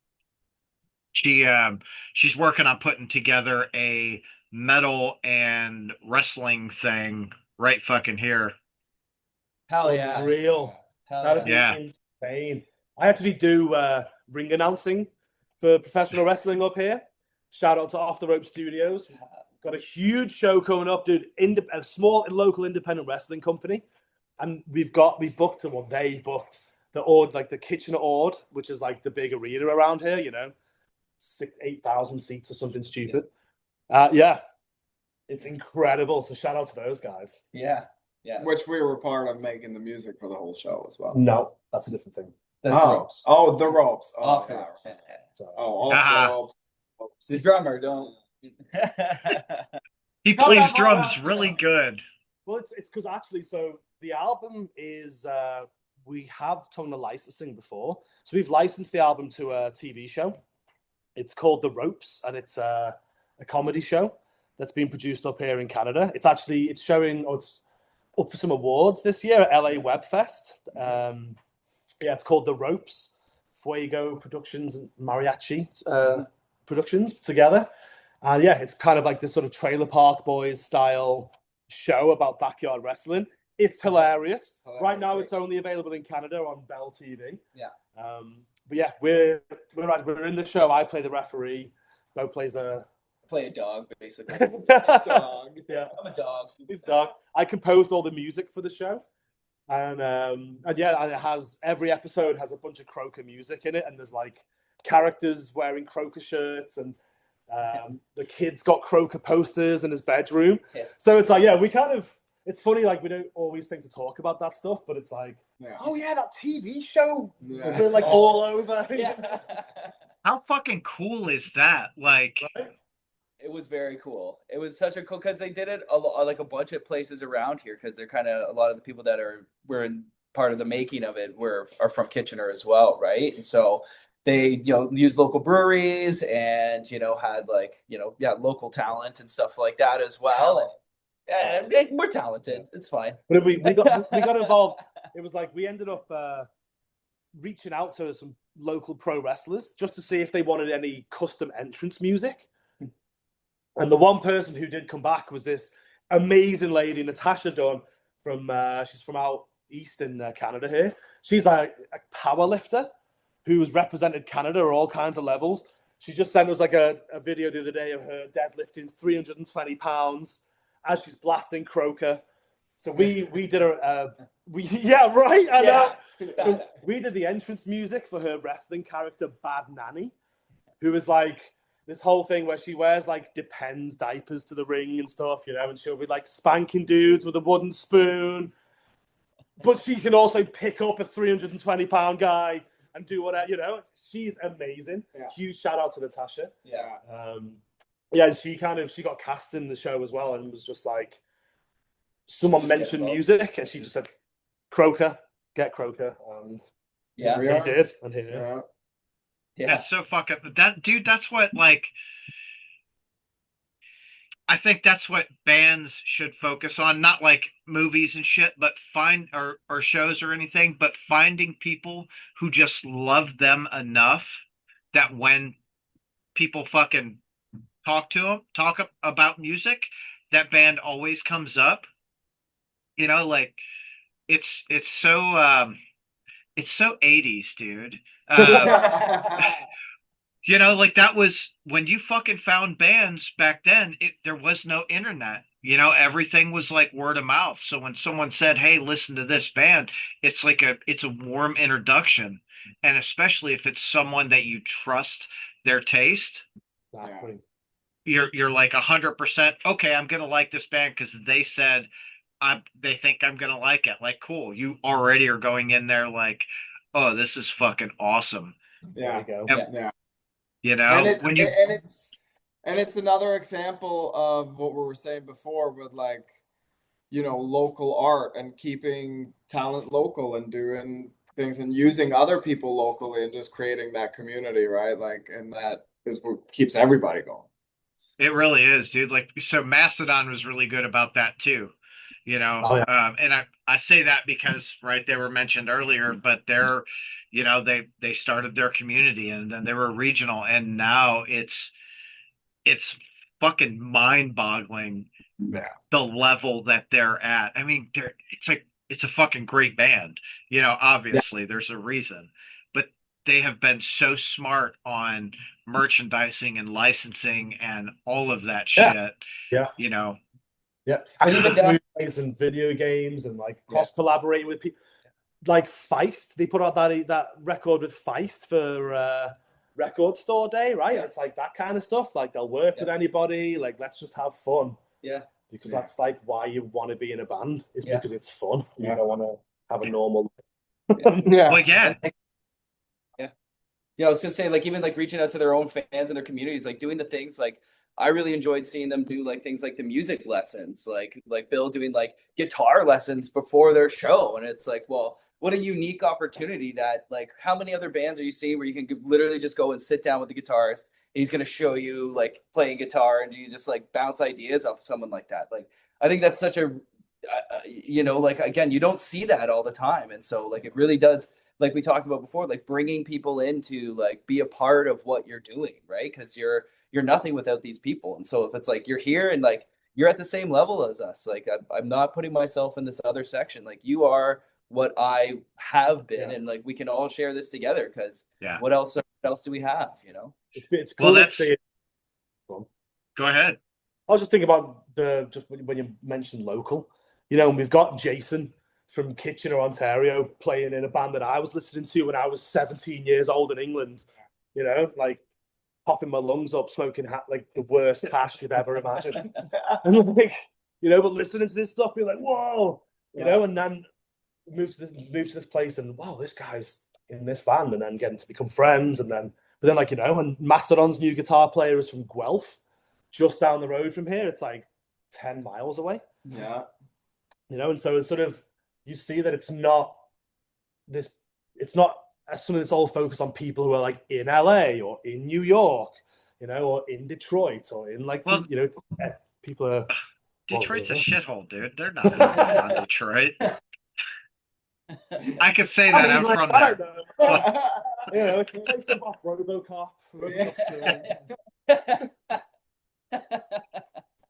S2: she's working on putting together a metal and wrestling thing right fucking here.
S1: Hell yeah.
S4: Unreal.
S1: Hell
S4: That'd be
S2: yeah.
S4: insane. I actually do ring announcing for professional wrestling up here. Shout out to Off the Rope Studios. Got a huge show coming up, dude. A small local independent wrestling company, and they've booked the Kitchener Ord, which is like the big arena around here. 8,000 seats or something stupid. Yeah, it's incredible. So shout out to those guys.
S1: Yeah.
S3: Which we were part of making the music for the whole show as well.
S4: No, that's a different thing.
S1: That's the ropes.
S3: Oh, the ropes. Oh,
S1: Off the
S3: yeah.
S1: ropes.
S3: Off the ropes.
S1: The drummer, don't.
S2: He plays drums really good.
S4: Well, it's because actually, so the album is we have done the licensing before, so we've licensed the album to a TV show. It's called The Ropes, and it's a comedy show that's been produced up here in Canada. It's showing, it's up for some awards this year at LA Web Fest. It's called The Ropes. Fuego Productions and Mariachi Productions together. And it's kind of like this sort of Trailer Park Boys style show about backyard wrestling. It's hilarious. Right now, it's only available in Canada on Bell TV.
S1: Yeah.
S4: But yeah, we're in the show. I play the referee. Bo plays
S1: play a dog, basically.
S3: Dog.
S4: Yeah,
S1: I'm a dog.
S4: He's dog. I composed all the music for the show, and it has every episode has a bunch of KROKA music in it, and there's like characters wearing KROKA shirts, and the kid's got KROKA posters in his bedroom. Yeah. So it's like, we kind of. It's funny, like we don't always think to talk about that stuff, but it's like, oh yeah, that TV show. Yeah. They're like all over.
S1: Yeah.
S2: How fucking cool is that? Like,
S1: right? It was very cool. It was such a cool, because they did it like a bunch of places around here, because they're kind of, a lot of the people that were in part of the making of it are from Kitchener as well, right? And so they used local breweries and had like local talent and stuff like that as well. And we're talented. It's fine.
S4: But we got involved. It was like we ended up reaching out to some local pro wrestlers just to see if they wanted any custom entrance music. And the one person who did come back was this amazing lady, Natasha Dunn, she's from out east in Canada here. She's like a power lifter who's represented Canada at all kinds of levels. She just sent us like a video the other day of her deadlifting 320 pounds as she's blasting KROKA. So we did right. I know. So we did the entrance music for her wrestling character, Bad Nanny, who is like this whole thing where she wears like Depends diapers to the ring and stuff, and she'll be like spanking dudes with a wooden spoon. But she can also pick up a 320-pound guy and do whatever, She's amazing. Yeah. Huge shout out to Natasha.
S3: Yeah.
S4: She got cast in the show as well, and was just like, someone mentioned music, and she just said, KROKA, get KROKA, and he did, and here.
S2: Yeah. That's so fucking that dude. That's what, like, I think that's what bands should focus on, not like movies and shit, but or shows or anything, but finding people who just love them enough that when people fucking talk about music, that band always comes up. Like it's so 80s, dude. Like that was when you fucking found bands back then. There was no internet. Everything was like word of mouth. So when someone said, "Hey, listen to this band," it's like it's a warm introduction, and especially if it's someone that you trust their taste.
S4: Exactly.
S2: You're like 100% okay. I'm gonna like this band because they said they think I'm gonna like it. Like, cool. You already are going in there like, oh, this is fucking awesome.
S3: Yeah.
S4: There you go.
S3: And it's another example of what we were saying before with like you know, local art and keeping talent local and doing things and using other people locally and just creating that community, right? Like, and that is what keeps everybody going.
S2: It really is, dude. Like, so Mastodon was really good about that too, you know.
S4: Oh yeah.
S2: And I say that because, right, they were mentioned earlier, but they're, you know, they started their community and then they were regional, and now it's fucking mind-boggling
S3: Yeah.
S2: the level that they're at. I mean, it's like it's a fucking great band, you know.
S4: Yeah.
S2: Obviously, there's a reason, but they have been so smart on merchandising and licensing and all of that
S4: Yeah.
S2: shit,
S4: Yeah.
S2: you know.
S4: Yeah.
S1: But even
S4: Movies and video games and like cross collaborating with people. Like Feist, they put out that record with Feist for Record Store Day, right?
S1: Yeah.
S4: It's like that kind of stuff. Like they'll work with anybody. Like let's just have fun.
S1: Yeah.
S4: Because that's like why you want to be in a band is because it's fun. You
S3: Yeah.
S4: don't want to have a normal.
S3: Yeah.
S2: Well, yeah.
S1: Yeah, I was gonna say, like, even like reaching out to their own fans and their communities, like doing the things like I really enjoyed seeing them do like things like the music lessons, like Bill doing like guitar lessons before their show. And it's like, well, what a unique opportunity that like how many other bands are you seeing where you can literally just go and sit down with the guitarist and he's gonna show you like playing guitar and you just like bounce ideas off someone like that. Like I think that's such a you know, like again, you don't see that all the time. And so like it really does, like we talked about before, like bringing people in to like be a part of what you're doing, right? Because you're nothing without these people. And so if it's like you're here and like you're at the same level as us, like I'm not putting myself in this other section. Like you are what I have been, and like we can all share this together. Because what else do we have? You know,
S4: it's cool to see it.
S2: Go ahead.
S4: I was just thinking about just when you mentioned local, you know, and we've got Jason from Kitchener, Ontario, playing in a band that I was listening to when I was 17 years old in England. You know, like popping my lungs up, smoking like the worst hash you'd ever imagine, and like, you know, but listening to this stuff, being like, whoa, you know, and then move to this place, and wow, this guy's in this band, and then getting to become friends, and then but then like, you know, and Mastodon's new guitar player is from Guelph, just down the road from here. It's like 10 miles away.
S3: Yeah.
S4: You know, and so it's sort of, you see that it's not something that's all focused on people who are like in LA or in New York, you know, or in Detroit or in like, you know, people are.
S2: Detroit's a shithole, dude. They're not focused on Detroit. I could say that I'm from there.
S4: You know, it's like stuff off RoboCop.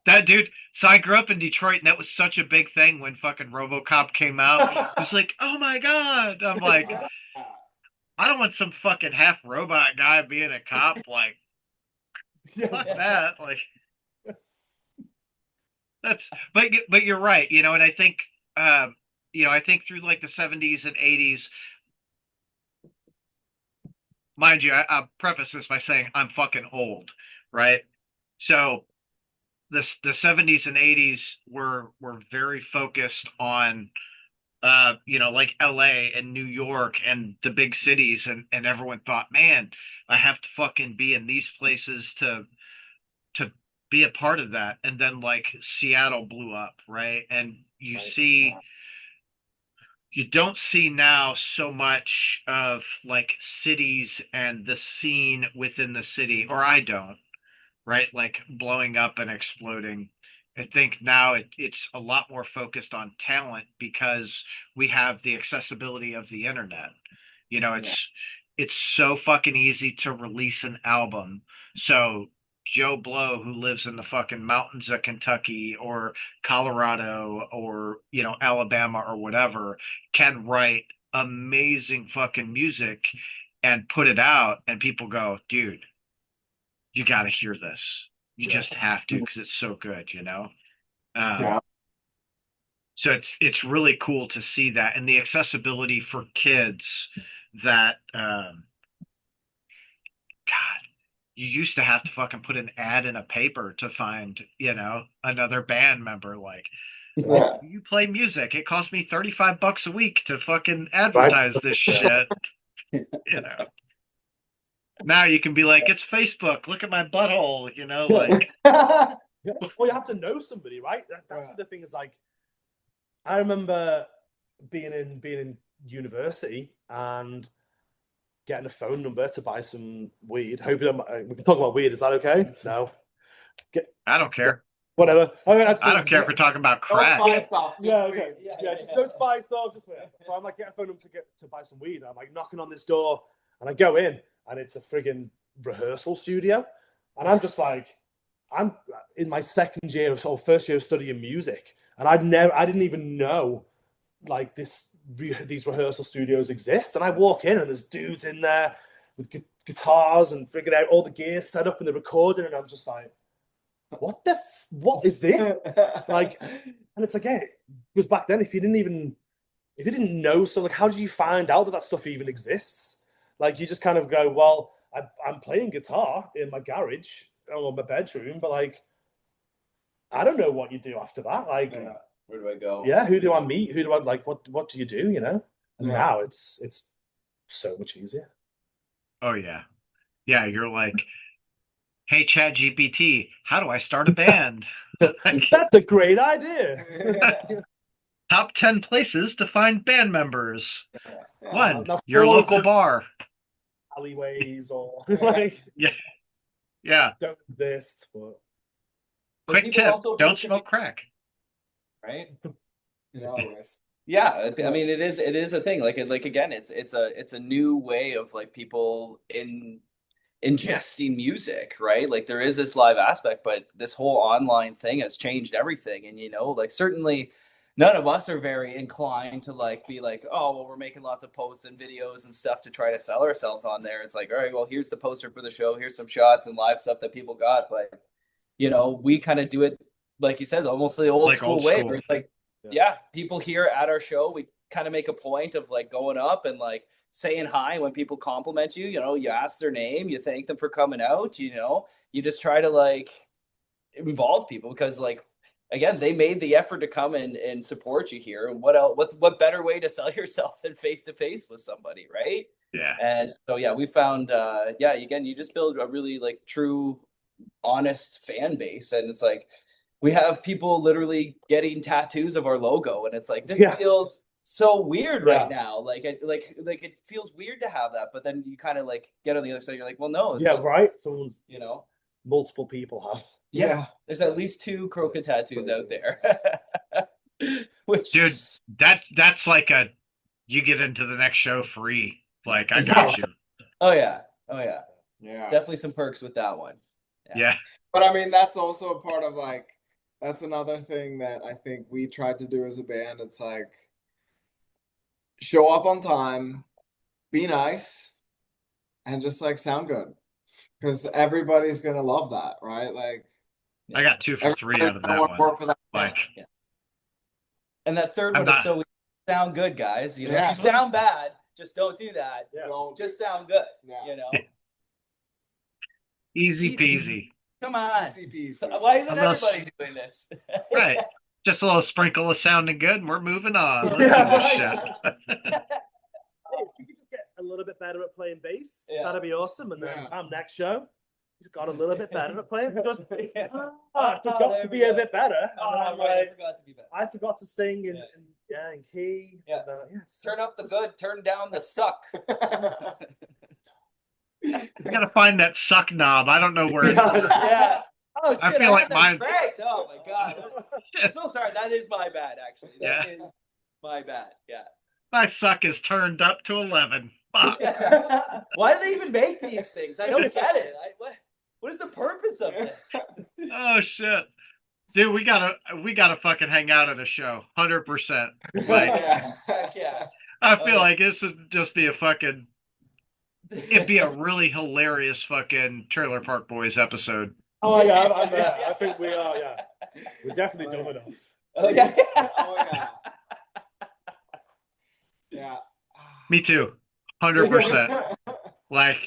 S2: That dude. So I grew up in Detroit, and that was such a big thing when fucking RoboCop came out. It was like, oh my god! I'm like, I don't want some fucking half robot guy being a cop. Like, fuck that. Like, that's. But you're right. You know, and I think, you know, I think through like the 70s and 80s. Mind you, I'll preface this by saying I'm fucking old, right? So the 70s and 80s were very focused on you know, like LA and New York and the big cities, and everyone thought, man, I have to fucking be in these places to be a part of that. And then like Seattle blew up, right? And you don't see now so much of like cities and the scene within the city, or I don't, right? Like blowing up and exploding. I think now it's a lot more focused on talent because we have the accessibility of the internet. You know, it's so fucking easy to release an album. So Joe Blow, who lives in the fucking mountains of Kentucky or Colorado or, you know, Alabama or whatever, can write amazing fucking music and put it out, and people go, dude, you got to hear this. You just have to, because it's so good, you know? So it's really cool to see that, and the accessibility for kids that, God, you used to have to fucking put an ad in a paper to find, you know, another band member. Like, you play music. It cost me $35 a week to fucking advertise this shit. You know. Now you can be like, it's Facebook. Look at my butthole. You know, like.
S4: Well, you have to know somebody, right? That's the thing. Is like, I remember being in university and getting a phone number to buy some weed. Hope we can talk about weed. Is that okay? No.
S2: I don't care.
S4: Whatever.
S2: I don't care if we're talking about crack.
S4: Yeah, okay. Yeah, just don't buy stuff. Just whatever. So I'm like getting a phone number to buy some weed. I'm like knocking on this door, and I go in, and it's a friggin' rehearsal studio, and I'm just like, I'm in my second year or first year of studying music, and I didn't even know like these rehearsal studios exist. And I walk in, and there's dudes in there with guitars and figuring out all the gear set up and the recording, and I'm just like, what is this? Like, and it's like, yeah, because back then, if you didn't know, so like, how did you find out that stuff even exists? Like, you just kind of go, well, I'm playing guitar in my garage or my bedroom, but like, I don't know what you do after that. Like,
S1: where do I go?
S4: Yeah, who do I meet? Who do I like? What do you do? You know? And now it's so much easier.
S2: Oh yeah, yeah. You're like, hey, ChatGPT, how do I start a band?
S4: That's a great idea.
S2: Top 10 places to find band members. One,
S4: Now
S2: your local bar.
S4: Alleyways or like
S2: yeah.
S4: Don't this, but
S2: quick tip: don't smoke crack.
S1: Right.
S3: Yeah,
S1: I mean, it is a thing. Like again, it's a new way of like people ingesting music, right? Like there is this live aspect, but this whole online thing has changed everything. And like certainly none of us are very inclined to like be like, oh well, we're making lots of posts and videos and stuff to try to sell ourselves on there. It's like, all right, well, here's the poster for the show, here's some shots and live stuff that people got. But we kind of do it, like you said, almost the old school way, where it's like, yeah, people here at our show, we kind of make a point of like going up and like saying hi when people compliment you. You ask their name, you thank them for coming out. You just try to like involve people because like, again, they made the effort to come and support you here. And what better way to sell yourself than face to face with somebody, right?
S2: Yeah.
S1: And so yeah, we found again, you just build a really like true, honest fan base, and it's like we have people literally getting tattoos of our logo, and it's like this feels so weird right now. Like it feels weird to have that, but then you kind of like get on the other side. You're like, well, no,
S4: right. Someone's multiple people have.
S1: Yeah, there's at least 2 KROKA tattoos out there. Which,
S2: dude, that's like you get into the next show free. Like I got you.
S1: Oh yeah. Definitely some perks with that one.
S2: Yeah.
S3: But I mean, that's also a part of like, that's another thing that I think we tried to do as a band. It's like, show up on time, be nice, and just like sound good. Because everybody's going to love that, right? Like,
S2: I got 2 for 3 out of that one.
S3: Work for that.
S2: Like,
S1: and that third one is so sound good, guys. If you sound bad, just don't do that. Don't just sound good.
S2: Easy peasy.
S1: Come on. Easy peasy. Why isn't everybody doing this?
S2: Right. Just a little sprinkle of sounding good, and we're moving on.
S4: Hey, if you could just get a little bit better at playing bass, that'd be awesome. And then next show, he's got a little bit better at playing. I forgot to be a bit better.
S1: I forgot to be better.
S4: I forgot to sing in key.
S1: Yeah. Turn up the good, turn down the suck.
S2: I gotta find that suck knob. I don't know where it is.
S1: Yeah. Oh, shit,
S2: I feel like mine.
S1: Oh my god. I'm so sorry. That is my bad, actually. That is my bad. Yeah.
S2: My suck is turned up to 11. Fuck.
S1: Why do they even make these things? I don't get it. What is the purpose of this?
S2: Oh shit. Dude, we gotta fucking hang out at a show. 100%. Like, I feel like this would just be it'd be a really hilarious fucking Trailer Park Boys episode.
S4: Oh yeah, I'm there. I think we are. Yeah, we're definitely dumb enough.
S3: Oh yeah. Yeah.
S2: Me too. 100%. Like,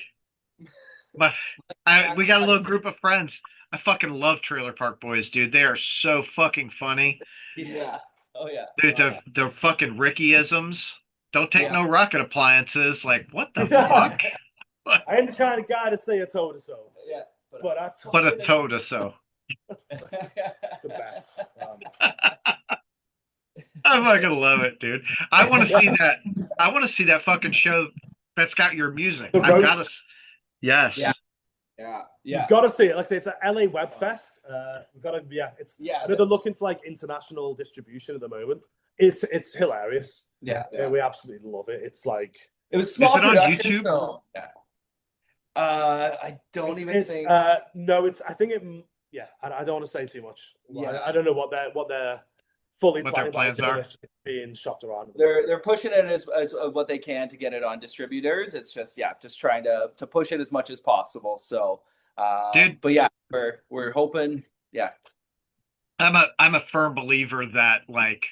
S2: we got a little group of friends. I fucking love Trailer Park Boys, dude. They are so fucking funny.
S1: Yeah. Oh yeah.
S2: Dude, they're fucking Rickyisms. Don't take no rocket appliances. Like, what the fuck?
S4: I ain't the kind of guy to say a toe to so.
S1: Yeah.
S2: But a toe to so.
S4: The best.
S2: I fucking love it, dude. I want to see that. I want to see that fucking show that's got your music.
S4: The
S2: I've got to.
S4: ropes.
S2: Yes.
S1: Yeah.
S3: Yeah.
S4: You've got to see it. Like I say, it's at LA Web Fest. We've got to, it's. I know they're looking for like international distribution at the moment. It's hilarious.
S1: Yeah.
S4: We absolutely love it. It's like
S1: it was small
S2: Is it on
S1: production,
S2: YouTube?
S1: so, yeah. I don't even think.
S4: No, it's. I think it. Yeah, I don't want to say too much.
S1: Yeah.
S4: I don't know what they're fully
S2: What their
S4: planning
S2: plans are.
S4: being shopped around.
S1: They're pushing it as what they can to get it on distributors. It's just trying to push it as much as possible. So,
S2: Dude,
S1: but yeah, we're hoping. Yeah,
S2: I'm a firm believer that like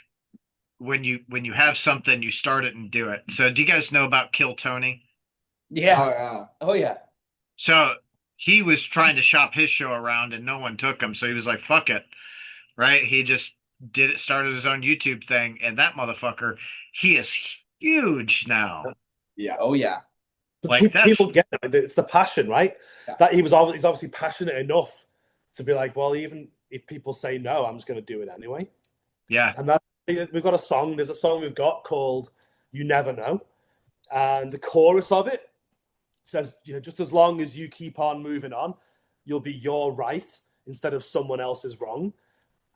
S2: when you have something, you start it and do it. So, do you guys know about Kill Tony?
S1: yeah, oh yeah.
S2: So he was trying to shop his show around and no one took him. So he was like, fuck it. Right. He just started his own YouTube thing. And that motherfucker, he is huge now.
S1: Yeah. Oh yeah.
S2: Like
S4: people get it. It's the passion, right?
S1: Yeah.
S4: That he's obviously passionate enough to be like, well, even if people say no, I'm just going to do it anyway.
S2: Yeah.
S4: And we've got a song. There's a song we've got called "You Never Know," and the chorus of it says, just as long as you keep on moving on, you'll be your right instead of someone else's wrong.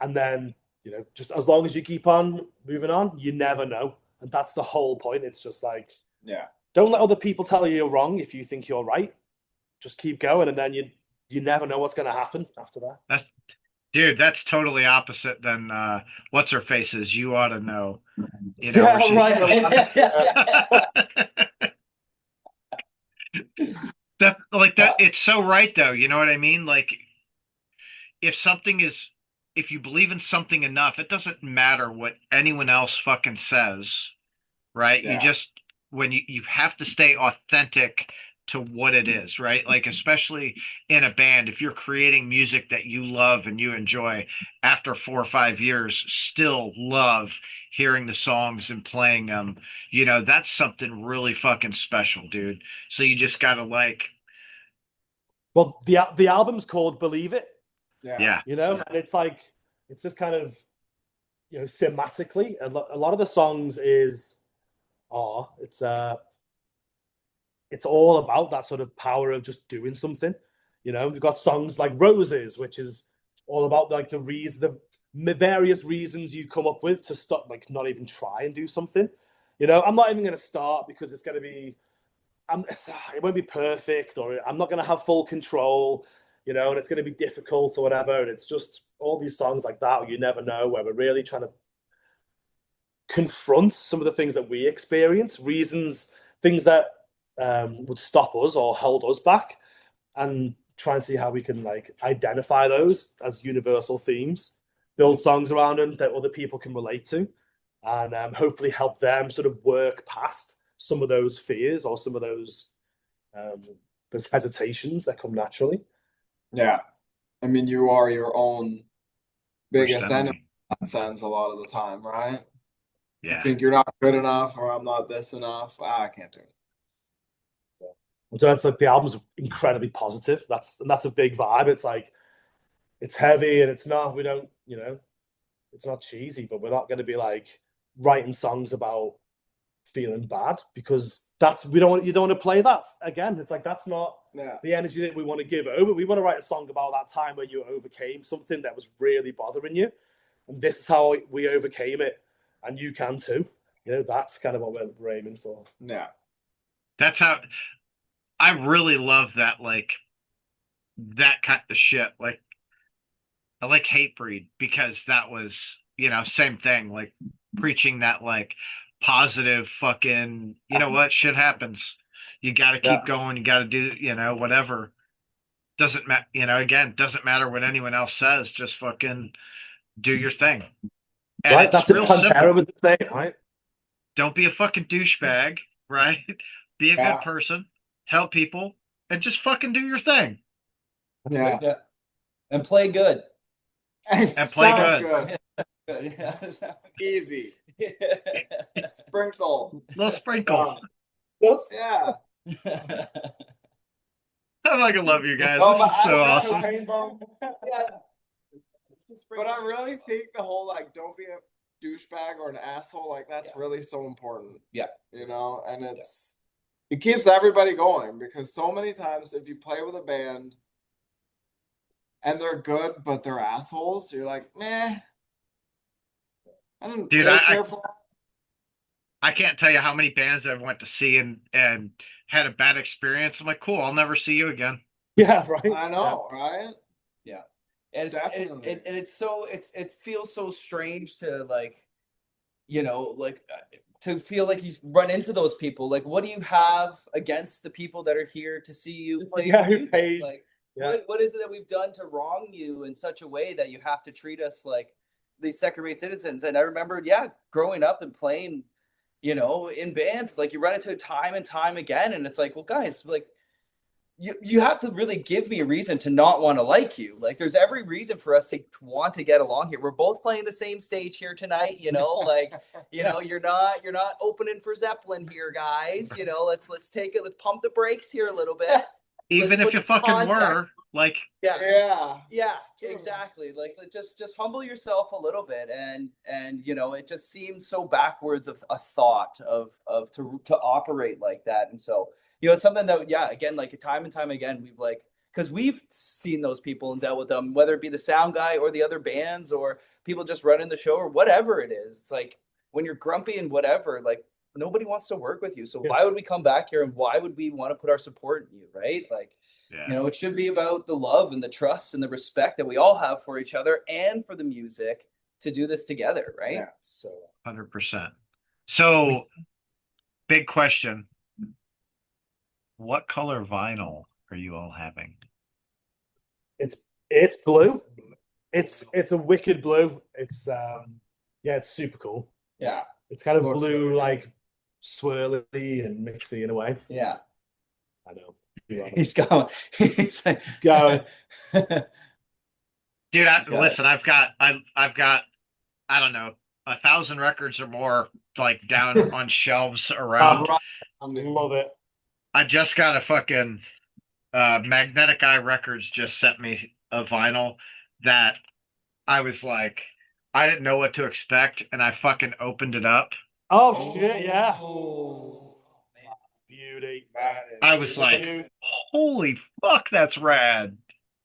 S4: And then, just as long as you keep on moving on, you never know. And that's the whole point. It's just like, don't let other people tell you you're wrong if you think you're right. Just keep going, and then you never know what's going to happen after that.
S2: That's totally opposite than what's her face's "You Ought to Know."
S4: Right.
S2: It's so right though. You know what I mean? Like, if you believe in something enough, it doesn't matter what anyone else fucking says, right?
S3: Yeah.
S2: You just when you have to stay authentic to what it is, right? Like, especially in a band, if you're creating music that you love and you enjoy, after 4 or 5 years, still love hearing the songs and playing them, that's something really fucking special, dude. So you just gotta
S4: well, the album's called "Believe It."
S2: Yeah.
S4: And it's like, it's this kind of, thematically, a lot of the songs it's all about that sort of power of just doing something. We've got songs like "Roses," which is all about like the various reasons you come up with to stop, like, not even try and do something. I'm not even going to start because it's going to be, it won't be perfect, or I'm not going to have full control, and it's going to be difficult or whatever. And it's just all these songs like that, where you never know, where we're really trying to confront some of the things that we experience, things that would stop us or hold us back, and try and see how we can like identify those as universal themes, build songs around them that other people can relate to, and hopefully help them sort of work past some of those fears or some of those hesitations that come naturally.
S3: Yeah. I mean, you are your own biggest enemy in that sense a lot of the time, right?
S2: Yeah.
S3: You think you're not good enough, or I'm not this enough. I can't do it.
S4: And so it's like the album's incredibly positive. That's a big vibe. It's like, it's heavy, and it's not, it's not cheesy, but we're not going to be like writing songs about feeling bad, because you don't want to play that again. It's like, that's not the energy that we want to give over. We want to write a song about that time where you overcame something that was really bothering you, and this is how we overcame it, and you can too. That's kind of what we're aiming for.
S3: Yeah.
S2: That's how I really love that, like, that kind of shit. Like, I like Hatebreed because that was, same thing, like preaching that, like, positive fucking, what, shit happens. You got to keep going. You got to do, whatever. Doesn't matter, again, doesn't matter what anyone else says. Just fucking do your thing. And
S4: right.
S2: It's
S4: that's
S2: real simple.
S4: With the same, right?
S2: Don't be a fucking douchebag, right? Be a good person. Help people, and just fucking do your thing.
S3: Yeah.
S1: And play good.
S2: And play good.
S3: Easy. Sprinkle.
S2: Little sprinkle.
S3: Yeah.
S2: I fucking love you guys. This is so awesome.
S3: But I really think the whole, like, don't be douchebag or an asshole, like that's really so important.
S1: Yeah.
S3: You know, and it keeps everybody going, because so many times if you play with a band and they're good but they're assholes, you're like, meh, I didn't
S2: Dude,
S3: really care for that.
S2: I can't tell you how many bands I've went to see and had a bad experience. I'm like, cool, I'll never see you again.
S4: Yeah, right.
S3: I know, right?
S1: Yeah. And
S3: Definitely.
S1: it feels so strange to like, you know, like to feel like you run into those people. Like, what do you have against the people that are here to see you play
S4: Yeah, who
S1: music?
S4: paid.
S1: Like,
S4: Yeah.
S1: what is it that we've done to wrong you in such a way that you have to treat us like these second-rate citizens? And I remember, yeah, growing up and playing, you know, in bands, like you run into it time and time again, and it's like, well, guys, like you have to really give me a reason to not want to like you. Like there's every reason for us to want to get along here. We're both playing the same stage here tonight, you know, like, you know, you're not opening for Zeppelin here, guys. You know, let's let's pump the brakes here a little bit.
S2: Even if you fucking were, like,
S1: yeah, exactly. Like just humble yourself a little bit, and you know, it just seems so backwards of a thought of to operate like that. And so, you know, it's something that, yeah, again, like time and time again, we've like, because we've seen those people and dealt with them, whether it be the sound guy or the other bands or people just running the show or whatever it is. It's like when you're grumpy and whatever, like nobody wants to work with you. So why would we come back here, and why would we want to put our support in you, right? Like, you know, it should be about the love and the trust and the respect that we all have for each other and for the music to do this together, right?
S3: Yeah.
S1: So
S2: 100%. So, big question. What color vinyl are you all having?
S4: It's blue. It's a wicked blue. It's yeah, it's super cool.
S1: Yeah.
S4: It's kind of blue, like swirly and mixy in a way.
S1: Yeah.
S4: I know.
S1: He's going. He's
S4: going.
S2: Dude, listen, I've got I don't know, 1,000 records or more like down on shelves around.
S4: I love it.
S2: I just got a fucking Magnetic Eye Records just sent me a vinyl that I was like, I didn't know what to expect, and I fucking opened it up.
S4: Oh shit, yeah. Oh, beauty.
S2: I was like, holy fuck, that's rad.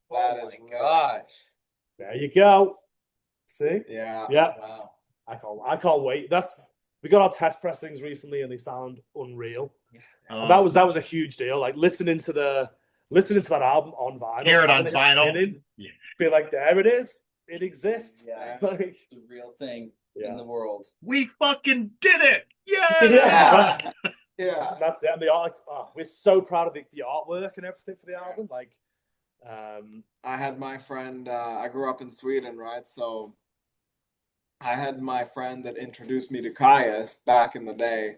S3: Oh my gosh.
S4: There you go. See?
S3: Yeah.
S4: Yeah.
S3: Wow.
S4: I can't wait. We got our test pressings recently and they sound unreal.
S2: Oh.
S4: And that was a huge deal. Like listening to that album on vinyl.
S2: Hear it on vinyl.
S4: Be like, there it is. It exists.
S1: Yeah.
S4: Like,
S1: it's a real thing in the world.
S2: We fucking did it.
S4: Yeah.
S3: Yeah.
S4: That's it. And the art, we're so proud of the artwork and everything for the album. Like,
S3: I had my friend, I grew up in Sweden, right? So I had my friend that introduced me to Caius back in the day.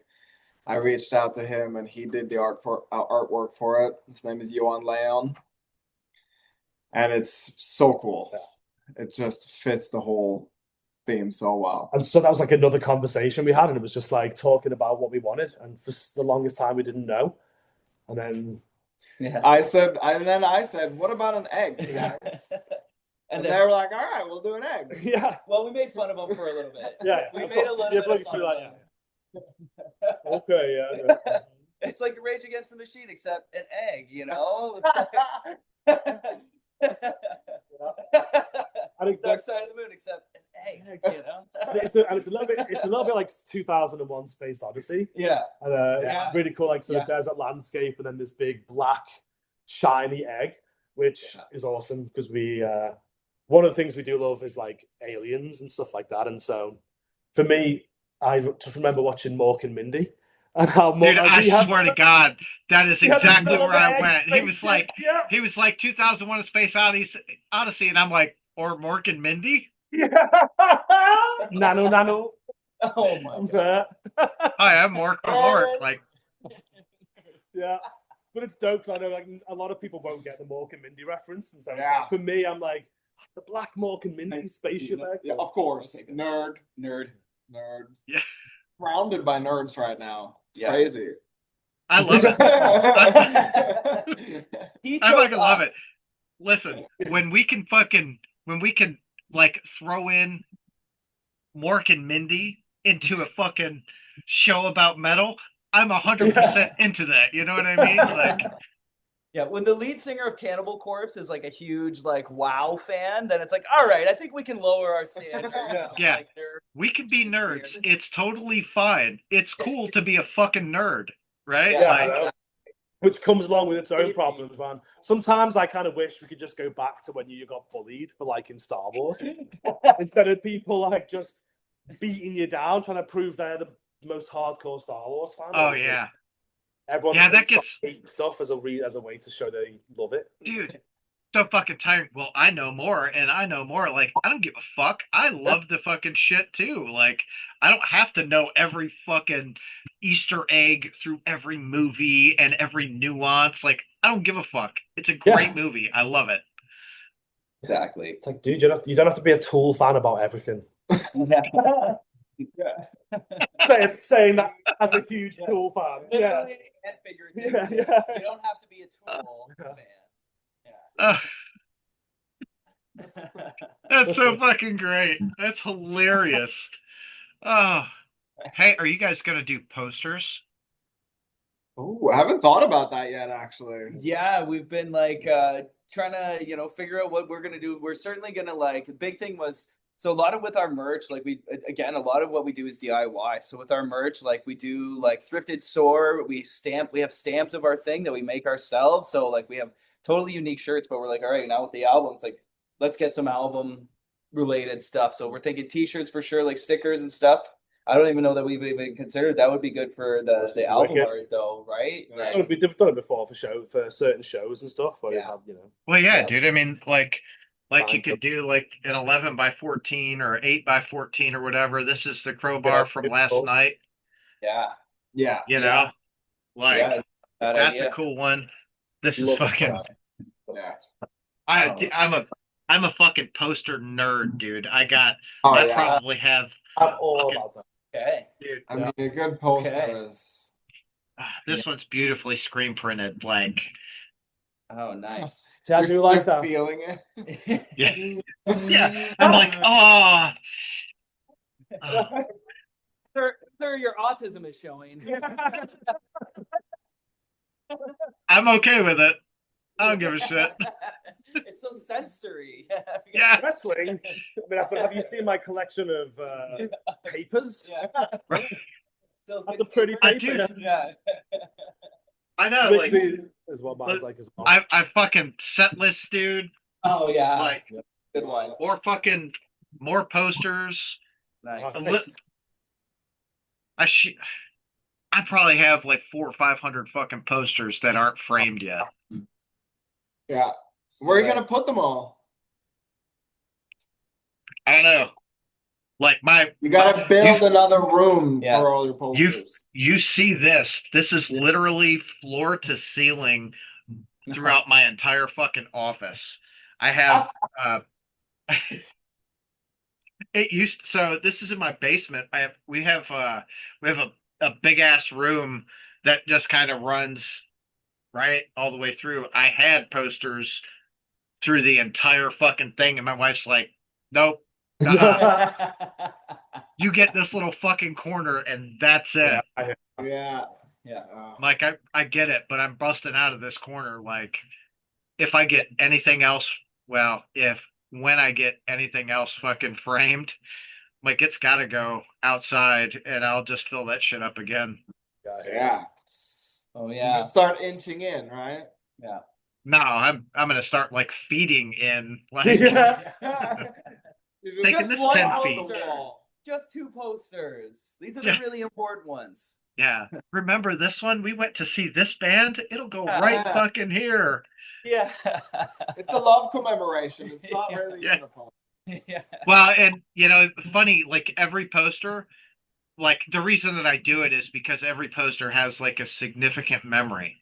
S3: I reached out to him and he did the artwork for it. His name is Johan Leon. And it's so cool. Yeah. It just fits the whole theme so well.
S4: And so that was like another conversation we had, and it was just like talking about what we wanted. And for the longest time, we didn't know. And then
S3: I said, what about an egg, guys? And they were like, all right, we'll do an egg.
S4: Yeah.
S1: Well, we made fun of them for a little bit.
S4: Yeah.
S1: We made a little bit of fun of them.
S4: Okay, yeah.
S1: It's like Rage Against the Machine, except an egg, you know? Dark Side of the Moon, except an egg, you know?
S4: It's a little bit like 2001 Space Odyssey.
S1: Yeah.
S4: And really cool, like sort of desert landscape, and then this big black shiny egg, which is awesome because we one of the things we do love is like aliens and stuff like that. And so for me, I just remember watching Mork and Mindy. And how
S2: dude, I swear to God, that is exactly where I went. He was like 2001: A Space Odyssey, and I'm like, or Mork and Mindy?
S4: Yeah. Nano.
S1: Oh my God.
S2: Hi, I'm Mork from Mork. Like,
S4: yeah, but it's dope. I know like a lot of people won't get the Mork and Mindy reference, and so for me, I'm like the black Mork and Mindy spaceship.
S3: Yeah, of course, nerd.
S2: Yeah.
S3: Surrounded by nerds right now. It's crazy.
S2: I love it. I fucking love it. Listen, when we can like throw in Mork and Mindy into a fucking show about metal, I'm 100%
S4: Yeah.
S2: into that. You know what I mean? Like,
S1: Yeah, when the lead singer of Cannibal Corpse is like a huge like WoW fan, then it's like, all right, I think we can lower our standards.
S2: Yeah.
S1: Like,
S2: we can be nerds.
S1: here.
S2: It's totally fine. It's cool to be a fucking nerd, right?
S1: Yeah,
S2: Like,
S4: I know. Which comes along with its own problems, man. Sometimes I kind of wish we could just go back to when you got bullied for liking Star Wars instead of people like just beating you down, trying to prove they're the most hardcore Star Wars fan.
S2: oh yeah,
S4: Everyone
S2: yeah, that
S4: hates
S2: gets,
S4: stuff as a way to show they love it.
S2: dude, so fucking tiring. Well, I know more and I know more. Like, I don't give a fuck. I love the fucking shit too. Like, I don't have to know every fucking Easter egg through every movie and every nuance. Like, I don't give a fuck. It's a great movie. I love it.
S1: exactly.
S4: It's like, dude, you don't have to be a Tool fan about everything.
S1: Yeah.
S4: saying that as a huge Tool fan. Yeah.
S1: Literally and figuratively.
S4: Yeah.
S1: You don't have to be a Tool fan.
S2: Uh, that's so fucking great. That's hilarious. Oh, hey, are you guys gonna do posters?
S3: Ooh, I haven't thought about that yet, actually.
S1: Yeah, we've been like trying to, figure out what we're gonna do. We're certainly gonna like the big thing was so a lot of with our merch, like a lot of what we do is DIY. So with our merch, like we do like thrifted store, we have stamps of our thing that we make ourselves. So like we have totally unique shirts, but we're like, all right, now with the album, it's like let's get some album related stuff. So we're thinking t-shirts for sure, like stickers and stuff. I don't even know that we've even considered that would be good for the album art though, right?
S3: Yeah.
S1: Like,
S4: We've done it before for certain shows and stuff where
S1: Yeah.
S4: we have,
S2: Well, yeah,
S1: Yeah.
S2: dude. I mean, like you
S4: Fine.
S2: could do like an 11 by 14 or 8 by 14 or whatever. This is the crowbar from last
S4: cool.
S2: night.
S1: yeah,
S3: Yeah.
S2: You know, like
S1: yeah, bad
S2: that's
S1: idea.
S2: a cool one. This is
S3: Love
S2: fucking.
S3: that. Yeah.
S2: I'm a fucking poster nerd, dude. I
S3: Oh,
S2: I
S3: yeah.
S2: probably have.
S4: I'm all
S2: Fucking-
S4: about that.
S1: Okay.
S2: Dude,
S3: I mean, a good poster
S1: Okay.
S3: is.
S2: this one's beautifully screen printed. Like,
S1: Oh, nice.
S4: See, I do like
S3: You're
S4: that.
S3: feeling it.
S2: yeah, yeah. I'm like, oh.
S1: Sir, your autism is showing.
S2: I'm okay with it. I don't give a shit.
S1: It's so sensory.
S2: Yeah.
S4: Wrestling. I mean, have you seen my collection of papers?
S1: Yeah. Still
S4: That's a pretty
S2: I
S4: paper.
S2: do.
S1: Yeah.
S2: I know, like,
S4: Literally is what mine's like as well.
S2: I fucking set list, dude.
S1: Oh yeah.
S2: Like,
S1: Good one.
S2: or fucking more posters.
S1: Nice.
S2: A li- I probably have like 400 or 500 fucking posters that aren't framed yet.
S3: Yeah. Where are you gonna put them all?
S2: I don't know. Like
S3: You gotta build another room
S1: Yeah.
S3: for all your posters.
S2: you see this. This is literally floor to ceiling throughout my entire fucking office. I have so this is in my basement. We have a big ass room that just kind of runs right all the way through. I had posters through the entire fucking thing, and my wife's like, nope. You get this little fucking corner and that's it.
S3: Yeah.
S1: Yeah.
S2: Like I get it, but I'm busting out of this corner. Like if I get anything else, well, when I get anything else fucking framed, like it's gotta go outside and I'll just fill that shit up again.
S3: Yeah.
S1: Oh
S3: You
S1: yeah.
S3: can start inching in, right?
S1: Yeah.
S2: No, I'm gonna start like feeding in like taking
S1: Just
S2: this
S1: one
S2: 10
S1: poster.
S2: feet.
S1: Just 2 posters. These are
S2: Yeah.
S1: the really important ones.
S2: Yeah. Remember this one? We went to see this band. It'll go right fucking here.
S1: Yeah.
S3: It's a love commemoration. It's not really
S2: Yeah.
S3: even a poem.
S1: Yeah.
S2: Well, and funny, like every poster, like the reason that I do it is because every poster has like a significant memory,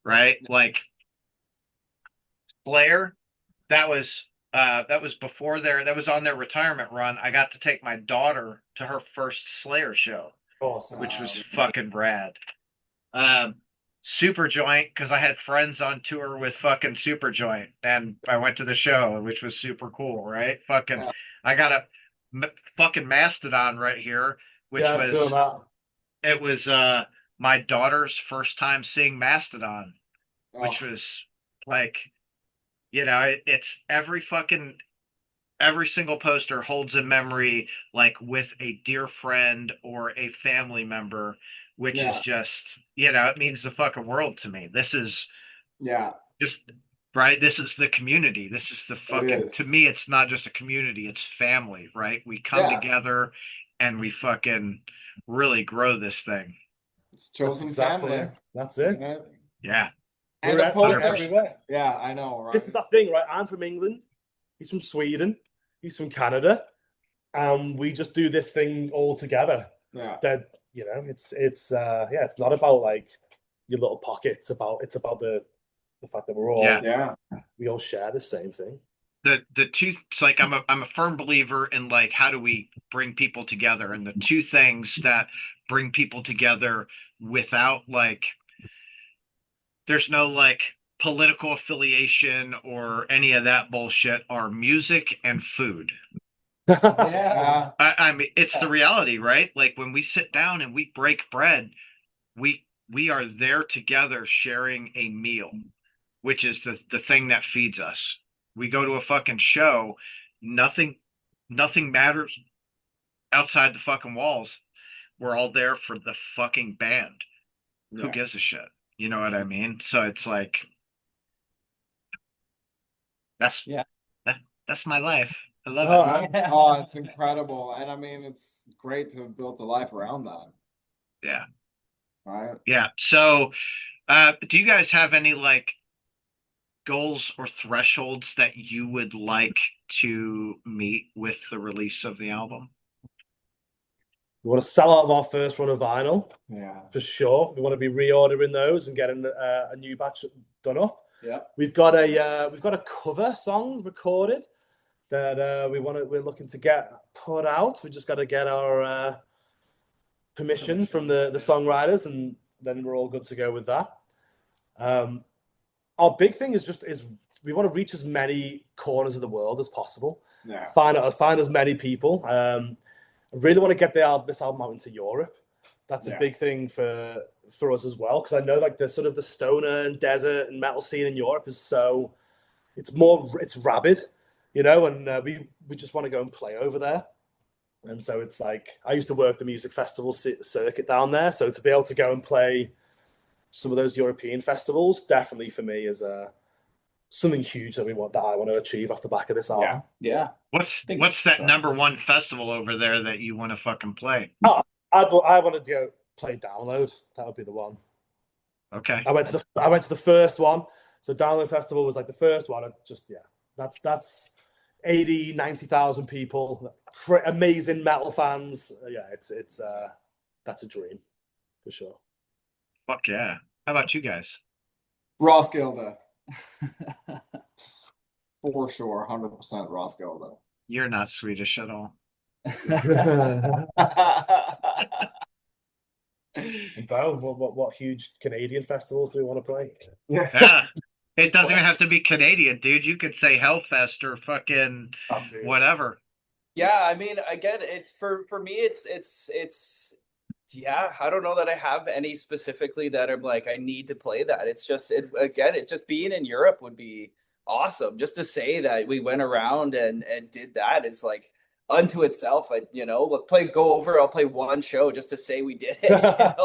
S2: right? Like Slayer, that was before that was on their retirement run. I got to take my daughter to her first Slayer show,
S4: Awesome.
S2: which was fucking rad. Superjoint, because I had friends on tour with fucking Superjoint, and I went to the show, which was super cool, right? Fucking, I got fucking Mastodon right here, which
S4: Yeah, still
S2: was
S4: that.
S2: it was my daughter's first time seeing Mastodon,
S3: Oh,
S2: which was like, it's every single poster holds a memory like with a dear friend or a family member, which is
S3: yeah,
S2: just, it means the fucking world to me. This is
S3: yeah,
S2: just right. This is the community. This is the
S3: it
S2: fucking, to
S3: is.
S2: me, it's not just a community, it's family, right? We come
S3: Yeah,
S2: together and we fucking really grow this thing.
S3: it's
S4: That's
S3: chosen
S4: exactly
S3: family.
S4: it. That's
S3: You
S4: it.
S3: know?
S2: Yeah.
S3: And a
S4: We're
S3: poster.
S2: 100%.
S4: everywhere.
S3: Yeah, I know,
S4: This
S3: right?
S4: is that thing, right? I'm from England. He's from Sweden. He's from Canada. And we just do this thing all together.
S3: Yeah,
S4: That yeah, it's not about like your little pocket. It's about the fact that
S2: Yeah.
S4: we all share the same thing.
S2: The two, it's like I'm a firm believer in like how do we bring people together, and the two things that bring people together without like there's no like political affiliation or any of that bullshit are music and food.
S3: yeah,
S2: I mean, it's the reality, right? Like when we sit down and we break bread, we are there together sharing a meal, which is the thing that feeds us. We go to a fucking show, nothing nothing matters outside the fucking walls. We're all there for the fucking band. Who
S3: yeah.
S2: gives a shit? You know what I mean? So it's like that's
S1: Yeah.
S2: that, that's my life. I love
S4: Oh,
S2: it.
S3: Oh, it's incredible. And I mean, it's great to have built a life around that,
S2: Yeah.
S3: right?
S2: Yeah. So do you guys have any like goals or thresholds that you would like to meet with the release of the album?
S4: we want to sell out of our first run of vinyl
S3: Yeah,
S4: for sure. We want to be reordering those and getting a new batch done up.
S3: yeah.
S4: We've got a cover song recorded that we're looking to get put out. We just got to get our permission from the songwriters, and then we're all good to go with that. Our big thing is we want to reach as many corners of the world as possible.
S3: Yeah.
S4: Find as many people. I really want to get this album out into Europe. That's a big thing for us as well, because I know like the sort of the stoner and desert and metal scene in Europe is it's rabid, and we just want to go and play over there. And so it's like I used to work the music festival circuit down there, so to be able to go and play some of those European festivals definitely for me is something huge that I want to achieve off the back of this album.
S1: Yeah.
S2: What's that number one festival over there that you want to fucking play?
S4: Oh, I want to go play Download. That would be the one.
S2: Okay.
S4: I went to the first one. So Download Festival was like the first one. That's 80, 90,000 people, amazing metal fans. Yeah, it's that's a dream for sure.
S2: Fuck yeah. How about you guys?
S3: Roskilde. For sure, 100% Roskilde.
S2: You're not Swedish at all.
S4: And Bo, what huge Canadian festivals do we want to play?
S2: Yeah. It doesn't even have to be Canadian, dude. You could say Hellfest or fucking whatever.
S1: Yeah, I mean, again, it's for me, it's yeah, I don't know that I have any specifically that I'm like I need to play that. It's just it's just being in Europe would be awesome. Just to say that we went around and did that is like unto itself. I'll play one show just to say we did it,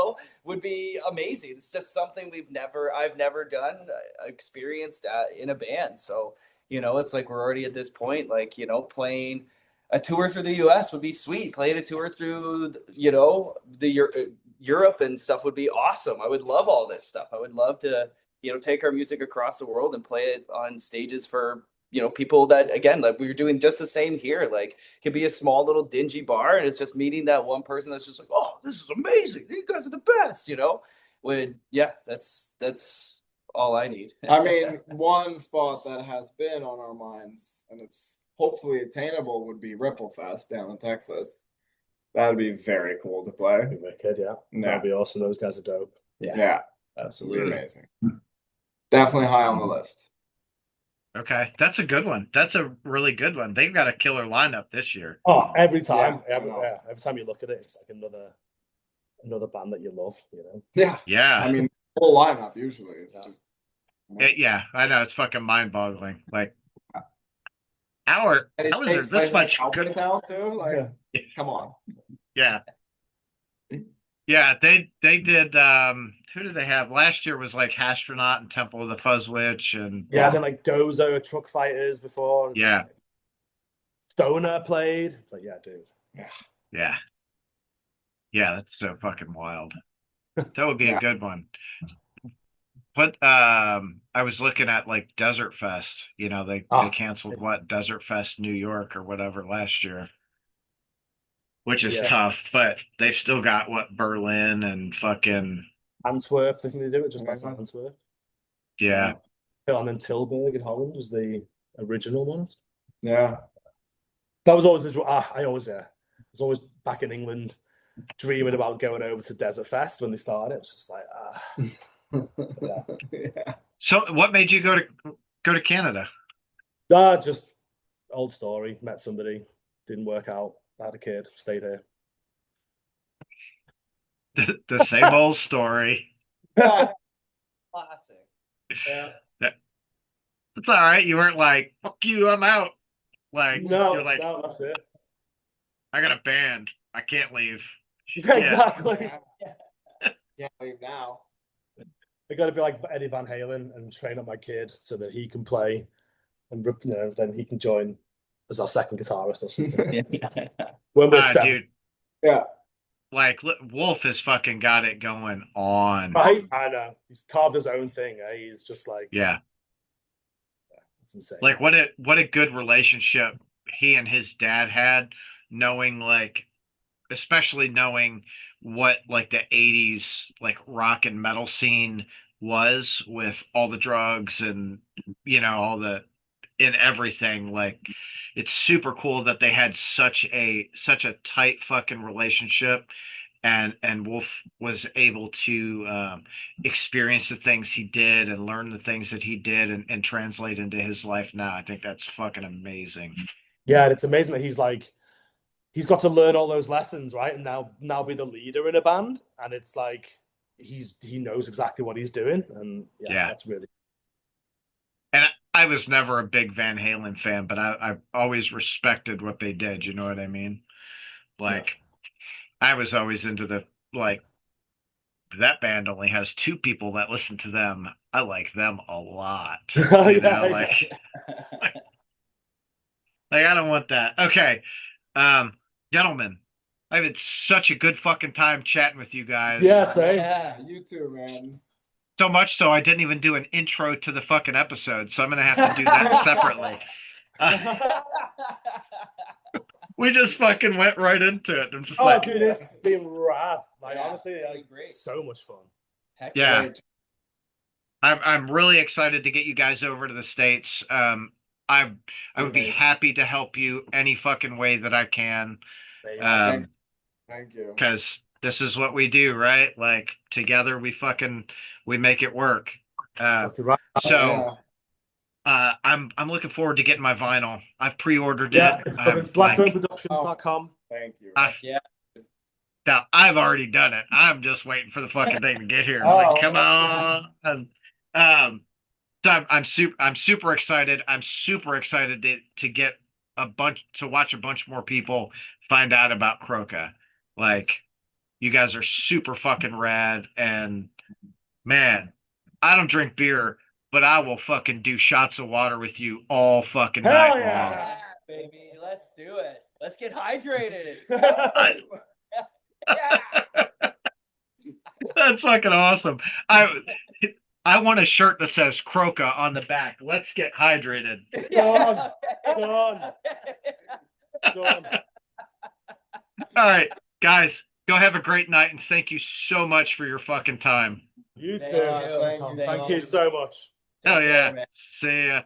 S1: would be amazing. It's just something I've never done, experienced in a band. So, it's like we're already at this point, like, playing a tour through the US would be sweet. Playing a tour through, Europe and stuff would be awesome. I would love all this stuff. I would love to, take our music across the world and play it on stages for, people that, again, like we were doing just the same here. Like it could be a small little dingy bar and it's just meeting that one person that's just like, oh, this is amazing. You guys are the best, that's all I need.
S3: I mean, one spot that has been on our minds and it's hopefully attainable would be Ripplefest down in Texas. That'd be very cool to play.
S4: That'd be wicked, yeah. That'd be awesome. Those guys are dope.
S3: Yeah.
S4: Absolutely
S3: Amazing. Definitely high on the list.
S2: Okay, that's a good one. That's a really good one. They've got a killer lineup this year.
S4: Oh, every time,
S3: Yeah, I know.
S4: every time you look at it, it's like another band that you love, you know.
S3: Yeah.
S2: Yeah.
S3: I mean, the whole lineup usually is just amazing.
S2: Yeah, I know it's fucking mind-boggling. Like,
S3: And it
S2: how is there
S3: takes
S2: this
S3: place in a
S2: much
S3: cowboy
S2: good?
S3: town too. Like,
S4: Yeah.
S3: come on.
S2: Yeah, yeah. They did. Who did they have last year? Was like Astronaut and Temple of the Fuzzwitch, and
S4: Yeah, then like Dozo, Truck Fighters before. It's
S2: yeah,
S4: like Stoner played. It's like, yeah, dude.
S3: Yeah.
S2: yeah, yeah. That's so fucking wild. That would be a
S3: Yeah.
S2: good one. But I was looking at like Desert Fest. You know, they
S4: Ah,
S2: canceled what Desert Fest New York or whatever last year, which is
S4: yeah.
S2: tough. But they've still got what Berlin and fucking
S4: Antwerp, I think they do it just outside
S3: Mhm.
S4: Antwerp.
S2: yeah.
S4: And then Tilburg in Holland was the original one.
S3: Yeah.
S4: That was always I always was always back in England dreaming about going over to Desert Fest when they started. It's just like yeah.
S3: Yeah.
S2: So, what made you go to Canada?
S4: Just old story. Met somebody, didn't work out. Had a kid, stayed here.
S2: The same old story.
S1: Classic.
S4: Yeah.
S2: It's all right. You weren't like, fuck you, I'm out. Like, you're like,
S4: No, that's it.
S2: I got a band. I can't leave.
S4: Yeah, exactly.
S3: Can't leave now.
S4: I got to be like Eddie Van Halen and train up my kid so that he can play, and then he can join as our second guitarist or something. When we're seven,
S2: Dude,
S3: Yeah.
S2: like, Wolf has fucking got it going on.
S4: right? I know he's carved his own thing. He's just like,
S2: Yeah.
S4: it's insane.
S2: Like, what a good relationship he and his dad had, knowing, like, especially knowing what, like, the 80s, like, rock and metal scene was with all the drugs and, you know, all the, in everything. Like, it's super cool that they had such a tight fucking relationship, and Wolf was able to experience the things he did and learn the things that he did, and translate into his life now. I think that's fucking amazing.
S4: Yeah, and it's amazing that he's got to learn all those lessons, right? And now be the leader in a band, and it's like he knows exactly what he's doing, and
S2: Yeah.
S4: that's really.
S2: And I was never a big Van Halen fan, but I've always respected what they did. You know what I mean? Like, I was always into the, like, that band only has two people that listen to them. I like them a lot. You know, like, I don't want that. Okay. Gentlemen, I've had such a good fucking time chatting with you guys.
S4: Yeah, same.
S3: Yeah, you too, man.
S2: So much so I didn't even do an intro to the fucking episode, so I'm gonna have to do that separately. We just fucking went right into it. I'm just like,
S4: dude, it's been rad. Like,
S1: Yeah,
S4: honestly,
S1: it's been
S4: like,
S1: great.
S4: so much fun.
S1: Heck
S2: yeah.
S3: Great.
S2: I'm really excited to get you guys over to the States. I would be happy to help you any fucking way that I can.
S3: Thank you.
S2: Because this is what we do, right? Like, together we make it work. So I'm looking forward to getting my vinyl. I've pre-ordered
S4: Yeah,
S2: it.
S4: it's
S2: I've,
S4: BlacktthroneProductions.com.
S3: Thank you.
S2: Now, I've already done it. I'm just waiting for the fucking thing to get here.
S4: Oh,
S2: Like, come on. So I'm super excited. I'm super excited to get to watch a bunch more people find out about KROKA. Like, you guys are super fucking rad, and man, I don't drink beer, but I will fucking do shots of water with you all fucking night long.
S1: Yeah, baby, let's do it. Let's get hydrated.
S2: That's fucking awesome. I want a shirt that says KROKA on the back. Let's get hydrated.
S4: Done.
S2: All right, guys, go have a great night, and thank you so much for your fucking time.
S4: You too.
S3: Thank you.
S4: Thank you so much.
S2: Hell yeah. See ya.